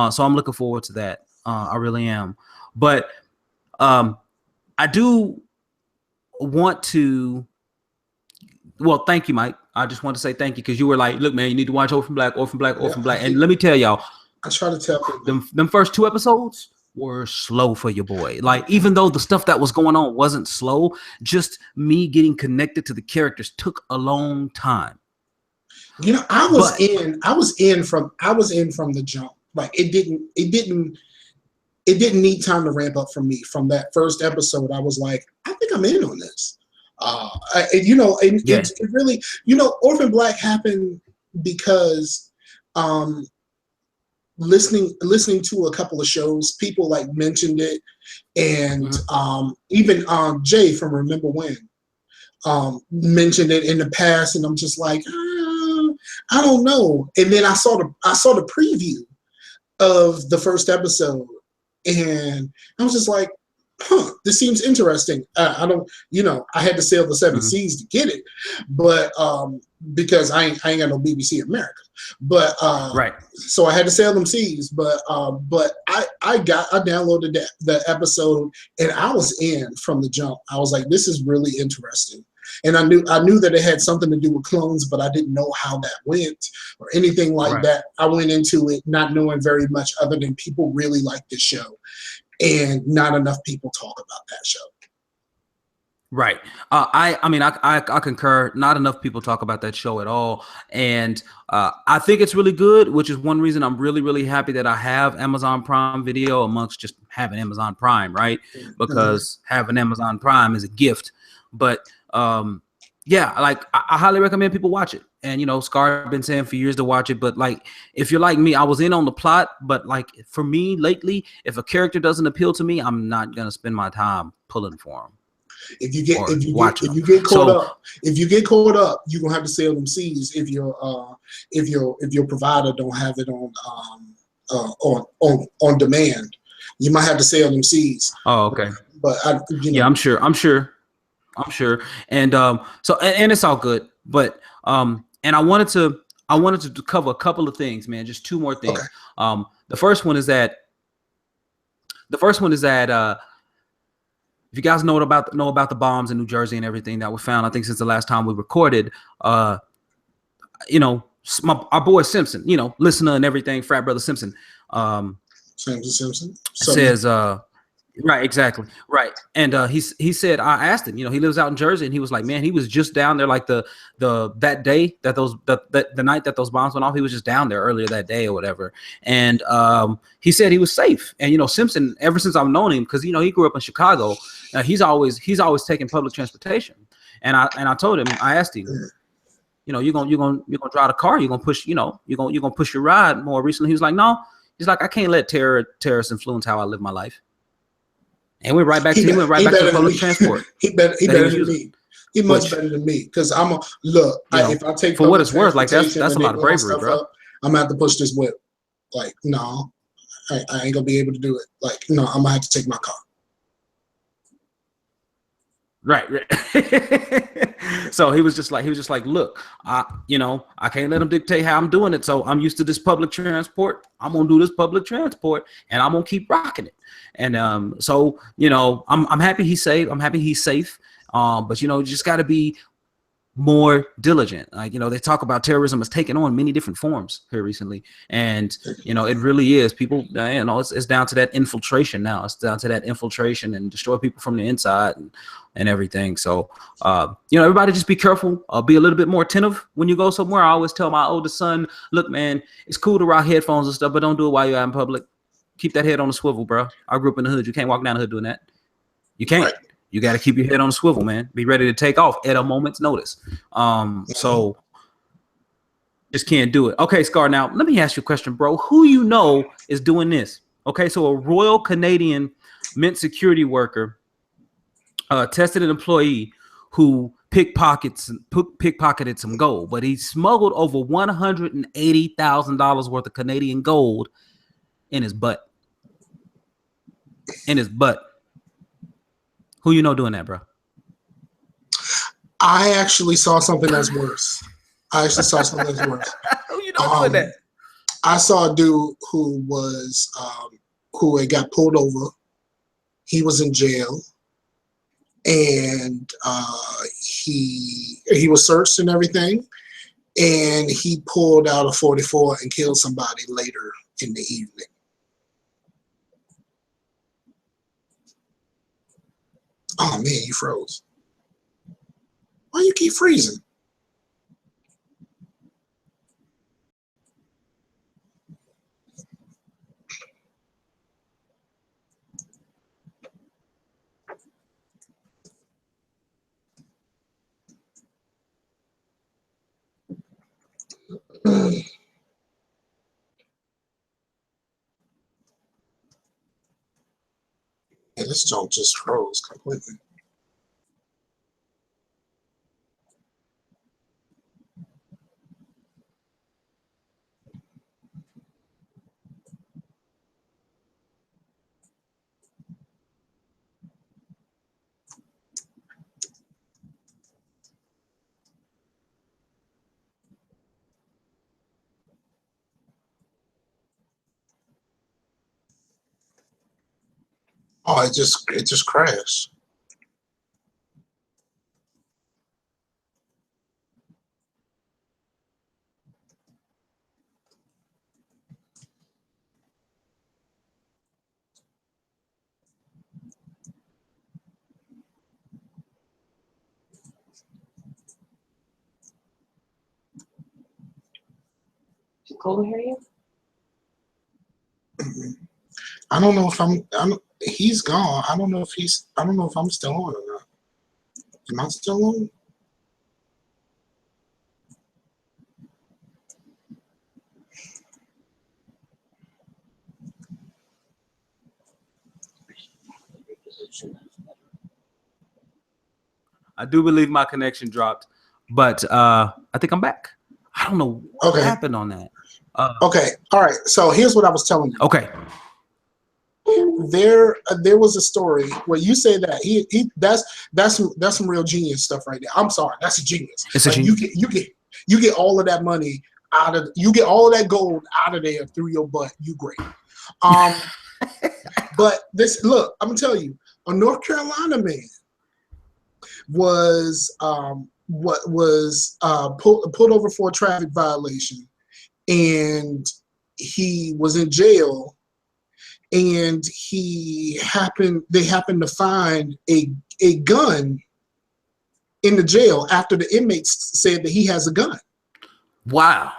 So I'm looking forward to that. I really am. But I do want to. Well, thank you, Mike. I just want to say thank you because you were like, look, man, you need to watch Orphan Black, Orphan Black, Orphan Black. And let me tell y'all, I try to tell people them first 2 episodes were slow for your boy. Like, even though the stuff that was going on wasn't slow, just me getting connected to the characters took a long time. You know, I was in from the jump. Like it didn't need time to ramp up for me. From that first episode, I was like, I think I'm in on this. It really, Orphan Black happened because listening to a couple of shows, people like mentioned it, and even Jay from Remember When mentioned it in the past, and I'm just like, I don't know. And then I saw the preview of the first episode, and I was just like, this seems interesting. I don't, I had to sail the 7 seas to get it, but because I ain't got no BBC America, but right. So I had to sail them seas, but I downloaded the episode and I was in from the jump. I was like, this is really interesting. And I knew that it had something to do with clones, but I didn't know how that went or anything like that. I went into it not knowing very much other than people really like this show. And not enough people talk about that show. Right. I concur. Not enough people talk about that show at all. And I think it's really good, which is one reason I'm really, really happy that I have Amazon Prime Video amongst just having Amazon Prime, right? Because having Amazon Prime is a gift. But yeah, like I highly recommend people watch it. And Scar been saying for years to watch it, but like if you're like me, I was in on the plot, but like for me lately, if a character doesn't appeal to me, I'm not gonna spend my time pulling for him. If you get caught up, you're gonna have to sail them seas if your provider don't have it on demand. You might have to sail them seas. Oh, okay. But yeah, I'm sure. And so it's all good, but and I wanted to cover a couple of things, man. Just 2 more things. Okay. The first one is that if you guys know about the bombs in New Jersey and everything that were found, I think since the last time we recorded, our boy Simpson, listener and everything, frat brother Simpson, Simpson says, right, exactly, right. And he said, I asked him, he lives out in Jersey, and he was like, man, he was just down there like the day that the night that those bombs went off, he was just down there earlier that day or whatever. And he said he was safe. And Simpson, ever since I've known him, because he grew up in Chicago, he's always taking public transportation. And I told him, I asked him, you're gonna drive the car, you're gonna push, you're gonna push your ride more recently. He was like, no. He's like, I can't let terrorists influence how I live my life. And went right back to public transport. He better than me. He much better than me, because if I take for what it's worth, like that's a lot of bravery, bro. I'm gonna have to push this whip. Like, no, I ain't gonna be able to do it. Like, no, I'm gonna have to take my car. Right. So he was just like, look, I can't let them dictate how I'm doing it. So I'm used to this public transport. I'm gonna do this public transport, and I'm gonna keep rocking it. And so I'm happy he's safe. I'm happy he's safe. But you just got to be more diligent. Like, they talk about terrorism has taken on many different forms here recently, and it really is. People, it's down to that infiltration now. It's down to that infiltration and destroy people from the inside and everything. So everybody just be careful. Be a little bit more attentive when you go somewhere. I always tell my oldest son, look, man, it's cool to rock headphones and stuff, but don't do it while you're out in public. Keep that head on the swivel, bro. I grew up in the hood. You can't walk down the hood doing that. You can't. Right. You got to keep your head on the swivel, man. Be ready to take off at a moment's notice. So just can't do it. Okay, Scar, now let me ask you a question, bro. Who is doing this? Okay, so a Royal Canadian Mint security worker tested an employee who pickpocketed some gold, but he smuggled over $180,000 worth of Canadian gold in his butt. Who you know doing that, bro? I actually saw something that's worse. Who you know doing that? I saw a dude who was who had got pulled over. He was in jail, and he was searched and everything, and he pulled out a 44 and killed somebody later in the evening. Oh man, you froze. Why you keep freezing? Yeah, this joke just froze completely. Oh, it just crashed. Cold hear you? I don't know if he's gone. I don't know if I'm still on or not. Am I still on? I do believe my connection dropped, but I think I'm back. I don't know what happened on that. Okay, all right. So here's what I was telling you. Okay. There was a story where you say that that's some real genius stuff right there. I'm sorry, that's a genius. It's a genius. You get all of that money you get all of that gold out of there through your butt. You great. But this, look, I'm gonna tell you, a North Carolina man was pulled over for a traffic violation, and he was in jail, and they happened to find a gun in the jail after the inmates said that he has a gun. Wow.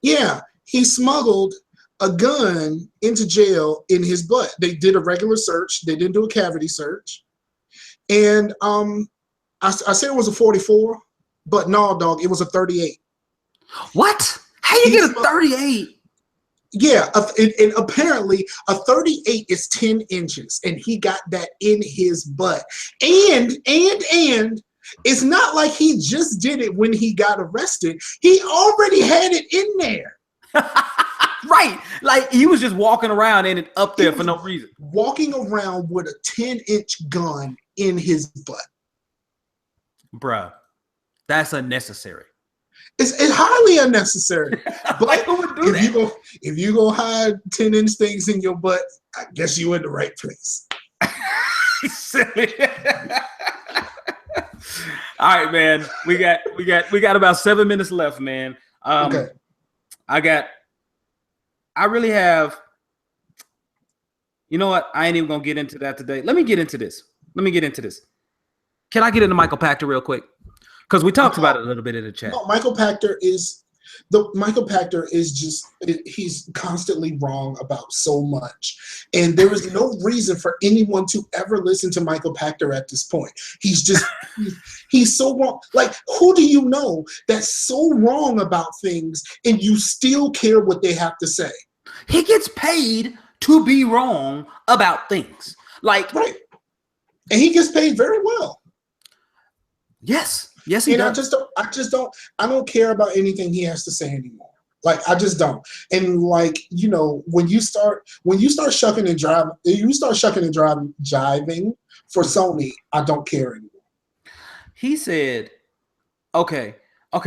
Yeah, he smuggled a gun into jail in his butt. They did a regular search. They didn't do a cavity search. And I said it was a 44, but no, dog, it was a 38. What? How you get a 38? Yeah, and apparently a 38 is 10 inches, and he got that in his butt. And it's not like he just did it when he got arrested. He already had it in there. Right. Like he was just walking around in it up there for no reason. Walking around with a 10-inch gun in his butt. Bruh, that's unnecessary. It's highly unnecessary. But like, who would do that? If you go hide 10-inch things in your butt, I guess you in the right place. Silly. All right, man. We got about 7 minutes left, man. Okay. I really have. You know what? I ain't even gonna get into that today. Let me get into this. Can I get into Michael Pacther real quick? Because we talked about it a little bit in the chat. No, Michael Pacther is just, he's constantly wrong about so much. And there is no reason for anyone to ever listen to Michael Pacther at this point. He's just, he's so wrong. Like, who do you know that's so wrong about things and you still care what they have to say? He gets paid to be wrong about things. Like, right. And he gets paid very well. Yes, he And does. I don't care about anything he has to say anymore. Like, I just don't. And like, when you start shucking and driving, jiving for Sony, I don't care anymore. He said, okay.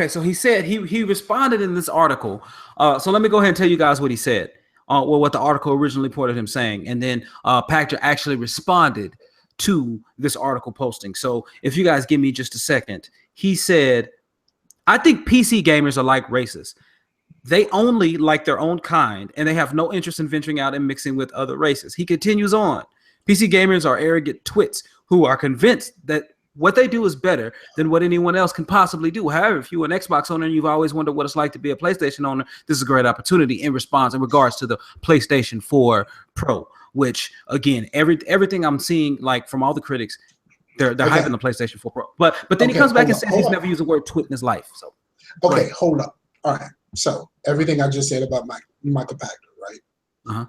So he said he responded in this article. So let me go ahead and tell you guys what he said. What the article originally reported him saying, and then Pacther actually responded to this article posting. So if you guys give me just a second, he said, I think PC gamers are like races. They only like their own kind, and they have no interest in venturing out and mixing with other races. He continues on. PC gamers are arrogant twits who are convinced that what they do is better than what anyone else can possibly do. However, if you're an Xbox owner and you've always wondered what it's like to be a PlayStation owner, this is a great opportunity in regards to the PlayStation 4 Pro, which, again, everything I'm seeing, like, from all the critics, they're hyping the PlayStation 4 Pro. But then he comes back and says he's never used the word twit in his life. So okay, hold up. All right. So everything I just said about Michael Pacther, right? Uh-huh.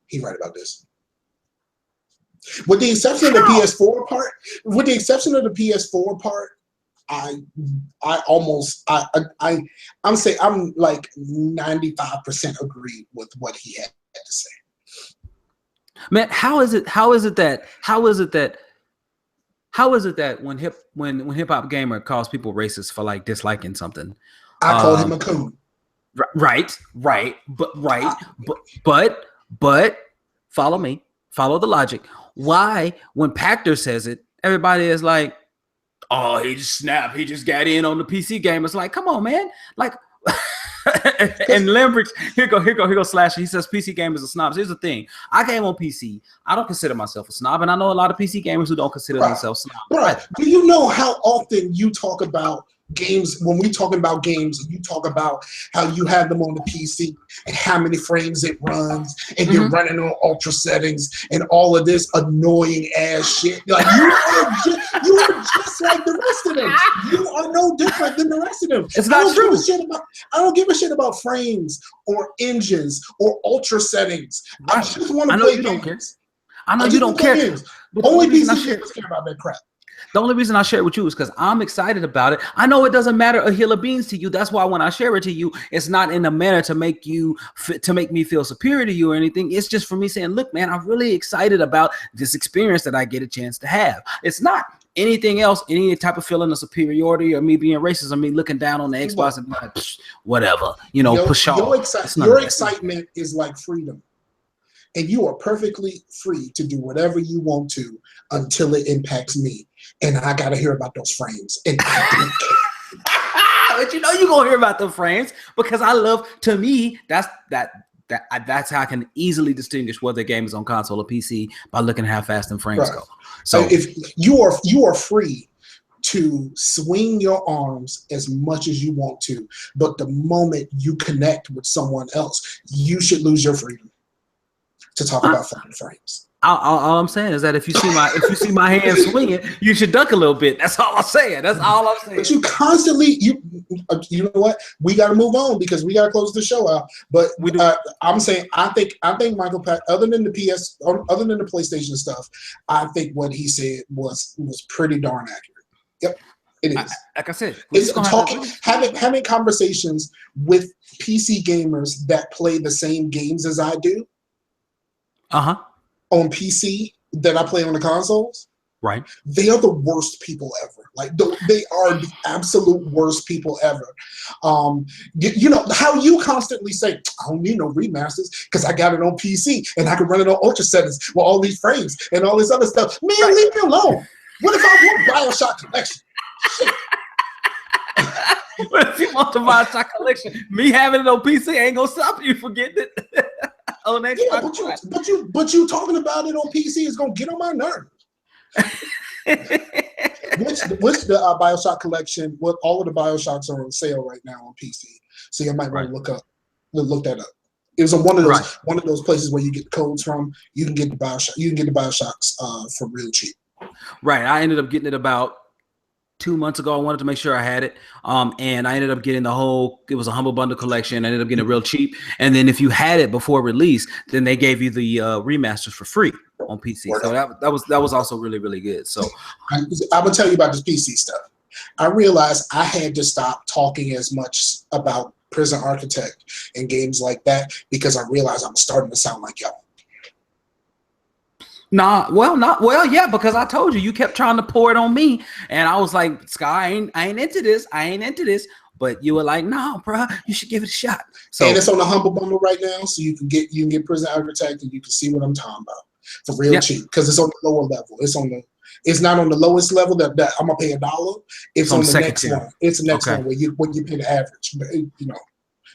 He right about this. With the exception of the PS4 part, I'm like 95% agreed with what he had to say. Man, how is it that when hip hop gamer calls people racist for like disliking something? I called him a coon. Right. But follow me. Follow the logic. Why, when Pacther says it, everybody is like, "Oh, he just snapped. He just got in on the PC game." It's like, come on, man. Like, and Lambricks, here go Slasher. He says PC gamers are snobs. Here's the thing. I came on PC. I don't consider myself a snob, and I know a lot of PC gamers who don't consider themselves snobs. Right. Do you know how often you talk about games? When we talking about games, you talk about how you have them on the PC and how many frames it runs, and you're running on ultra settings and all of this annoying ass shit. Like, you are just like the rest of them. You are no different than the rest of them. It's not true. I don't give a shit about frames or engines or ultra settings. Right. I just want to play games. Don't care. I know you don't care. Only PC gamers care about that crap. The only reason I share it with you is because I'm excited about it. I know it doesn't matter a hill of beans to you. That's why when I share it to you, it's not in a manner to make me feel superior to you or anything. It's just for me saying, look, man, I'm really excited about this experience that I get a chance to have. It's not anything else, any type of feeling of superiority or me being racist or me looking down on the Xbox and be like, whatever, push on. Your excitement is like freedom. And you are perfectly free to do whatever you want to until it impacts me. And I got to hear about those frames. And I don't care. But you're going to hear about the frames because to me, that's how I can easily distinguish whether a game is on console or PC by looking at how fast them frames go. So if you are free to swing your arms as much as you want to, but the moment you connect with someone else, you should lose your freedom to talk about fucking frames. All I'm saying is that if you see my hand swinging, you should duck a little bit. That's all I'm saying. But you constantly, you know what? We got to move on because we got to close the show out. But I'm saying I think Michael Pacther, other than the PlayStation stuff, I think what he said was pretty darn accurate. Yep, it is. Like I said, it's having conversations with PC gamers that play the same games as I do. On PC that I play on the consoles, right? They are the worst people ever. Like, they are the absolute worst people ever. You know how you constantly say, I don't need no remasters because I got it on PC and I can run it on ultra settings with all these frames and all this other stuff. Man, leave me alone. What if I want BioShock Collection? Shit. What if you want the BioShock Collection? Me having it on PC ain't gonna stop you from getting it. But you talking about it on PC is gonna get on my nerves. which the BioShock collection? What all of the BioShocks are on sale right now on PC, so you might want to look that up. It was one of those places where you get codes from. You can get the BioShock. You can get the BioShocks for real cheap. Right. I ended up getting it about 2 months ago. I wanted to make sure I had it. And I ended up getting it was a Humble Bundle collection. I ended up getting it real cheap. And then if you had it before release, then they gave you the remasters for free on PC. So that was also really, really good. So I'm gonna tell you about this PC stuff. I realized I had to stop talking as much about Prison Architect and games like that because I realized I'm starting to sound like y'all. Yeah, because I told you kept trying to pour it on me, and I was like, Sky, I ain't into this. But you were like, nah, bro, you should give it a shot. So, and it's on the Humble Bundle right now, so you can get Prison Architect and you can see what I'm talking about for real cheap because it's on the lower level. It's not on the lowest level that I'm gonna pay $1. It's on the next one. It's the next one where you pay the average. You know.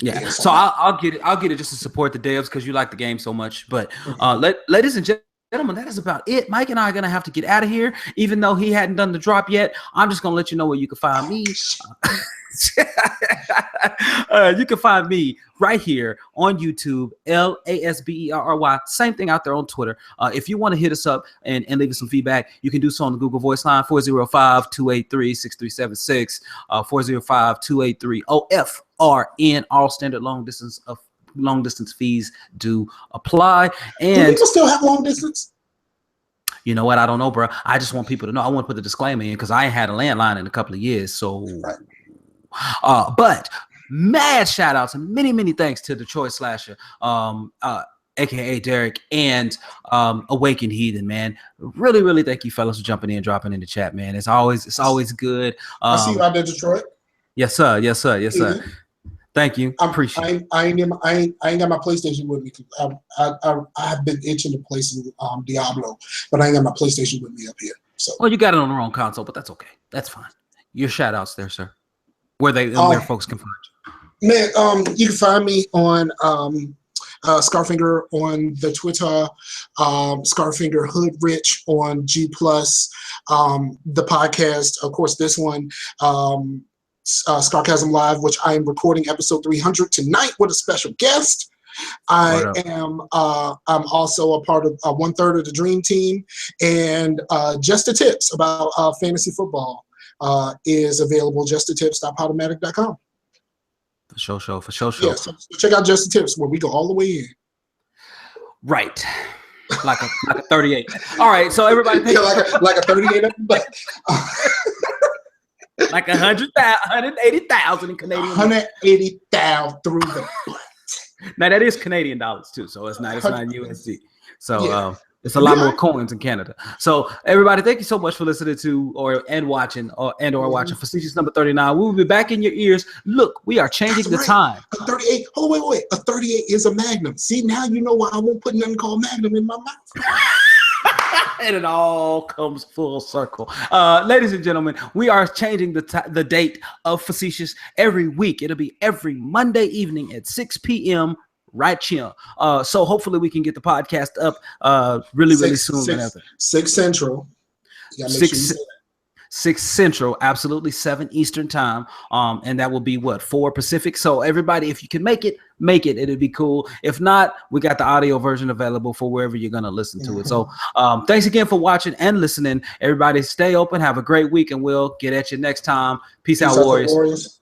Yeah. So I'll get it just to support the devs because you like the game so much. But ladies and gentlemen, that is about it. Mike and I are going to have to get out of here. Even though he hadn't done the drop yet, I'm just going to let you know where you can find me. You can find me right here on YouTube, LASBERRY. Same thing out there on Twitter. If you want to hit us up and leave us some feedback, you can do so on the Google Voice line, 405-283-6376, 405-283-OFRN. All standard long distance fees do apply. And do people still have long distance? You know what? I don't know, bro. I just want people to know. I want to put the disclaimer in because I ain't had a landline in a couple of years. So, but mad shout outs and many thanks to Detroit Slasher, aka Derek, and Awakened Heathen, man. Really thank you fellas for jumping in and dropping in the chat, man. It's always good. I see you out there, Detroit. Yes, sir. Mm-hmm. Thank you. I appreciate it. I ain't got my PlayStation with me. I've been itching to play some Diablo, but I ain't got my PlayStation with me up here. So. Well, you got it on the wrong console, but that's okay. That's fine. Your shout outs there, sir. Where folks can find you. Man, you can find me on Scarfinger on the Twitter, Scarfinger Hood Rich on G+, the podcast, of course, this one, Scarcasm Live, which I am recording episode 300 tonight with a special guest. I'm also a part of 1/3 of the Dream Team, and Just the Tips about fantasy football is available. justthetips.podomatic.com. For sure. Yeah, so check out Just the Tips where we go all the way in. Right. Like a 38. All right, so everybody like a 38 up the butt. Like 180,000 in Canadian. 180,000 through the butt. Now that is Canadian dollars too, so it's not USD. So it's a lot more coins in Canada. So everybody, thank you so much for listening to watching watching Facetious number 39. We will be back in your ears. Look, we are changing the time. A 38. Oh wait. A 38 is a Magnum. See, now you know why I won't put nothing called Magnum in my mouth. And it all comes full circle. Ladies and gentlemen, we are changing the date of Facetious every week. It'll be every Monday evening at 6 p.m. right here. So hopefully we can get the podcast up really soon. 6 Central. 6 Central, absolutely 7 Eastern time. And that will be 4 Pacific. So everybody, if you can make it. It'd be cool. If not, we got the audio version available for wherever you're gonna listen to it. So thanks again for watching and listening. Everybody stay open, have a great week, and we'll get at you next time. Peace out, Warriors.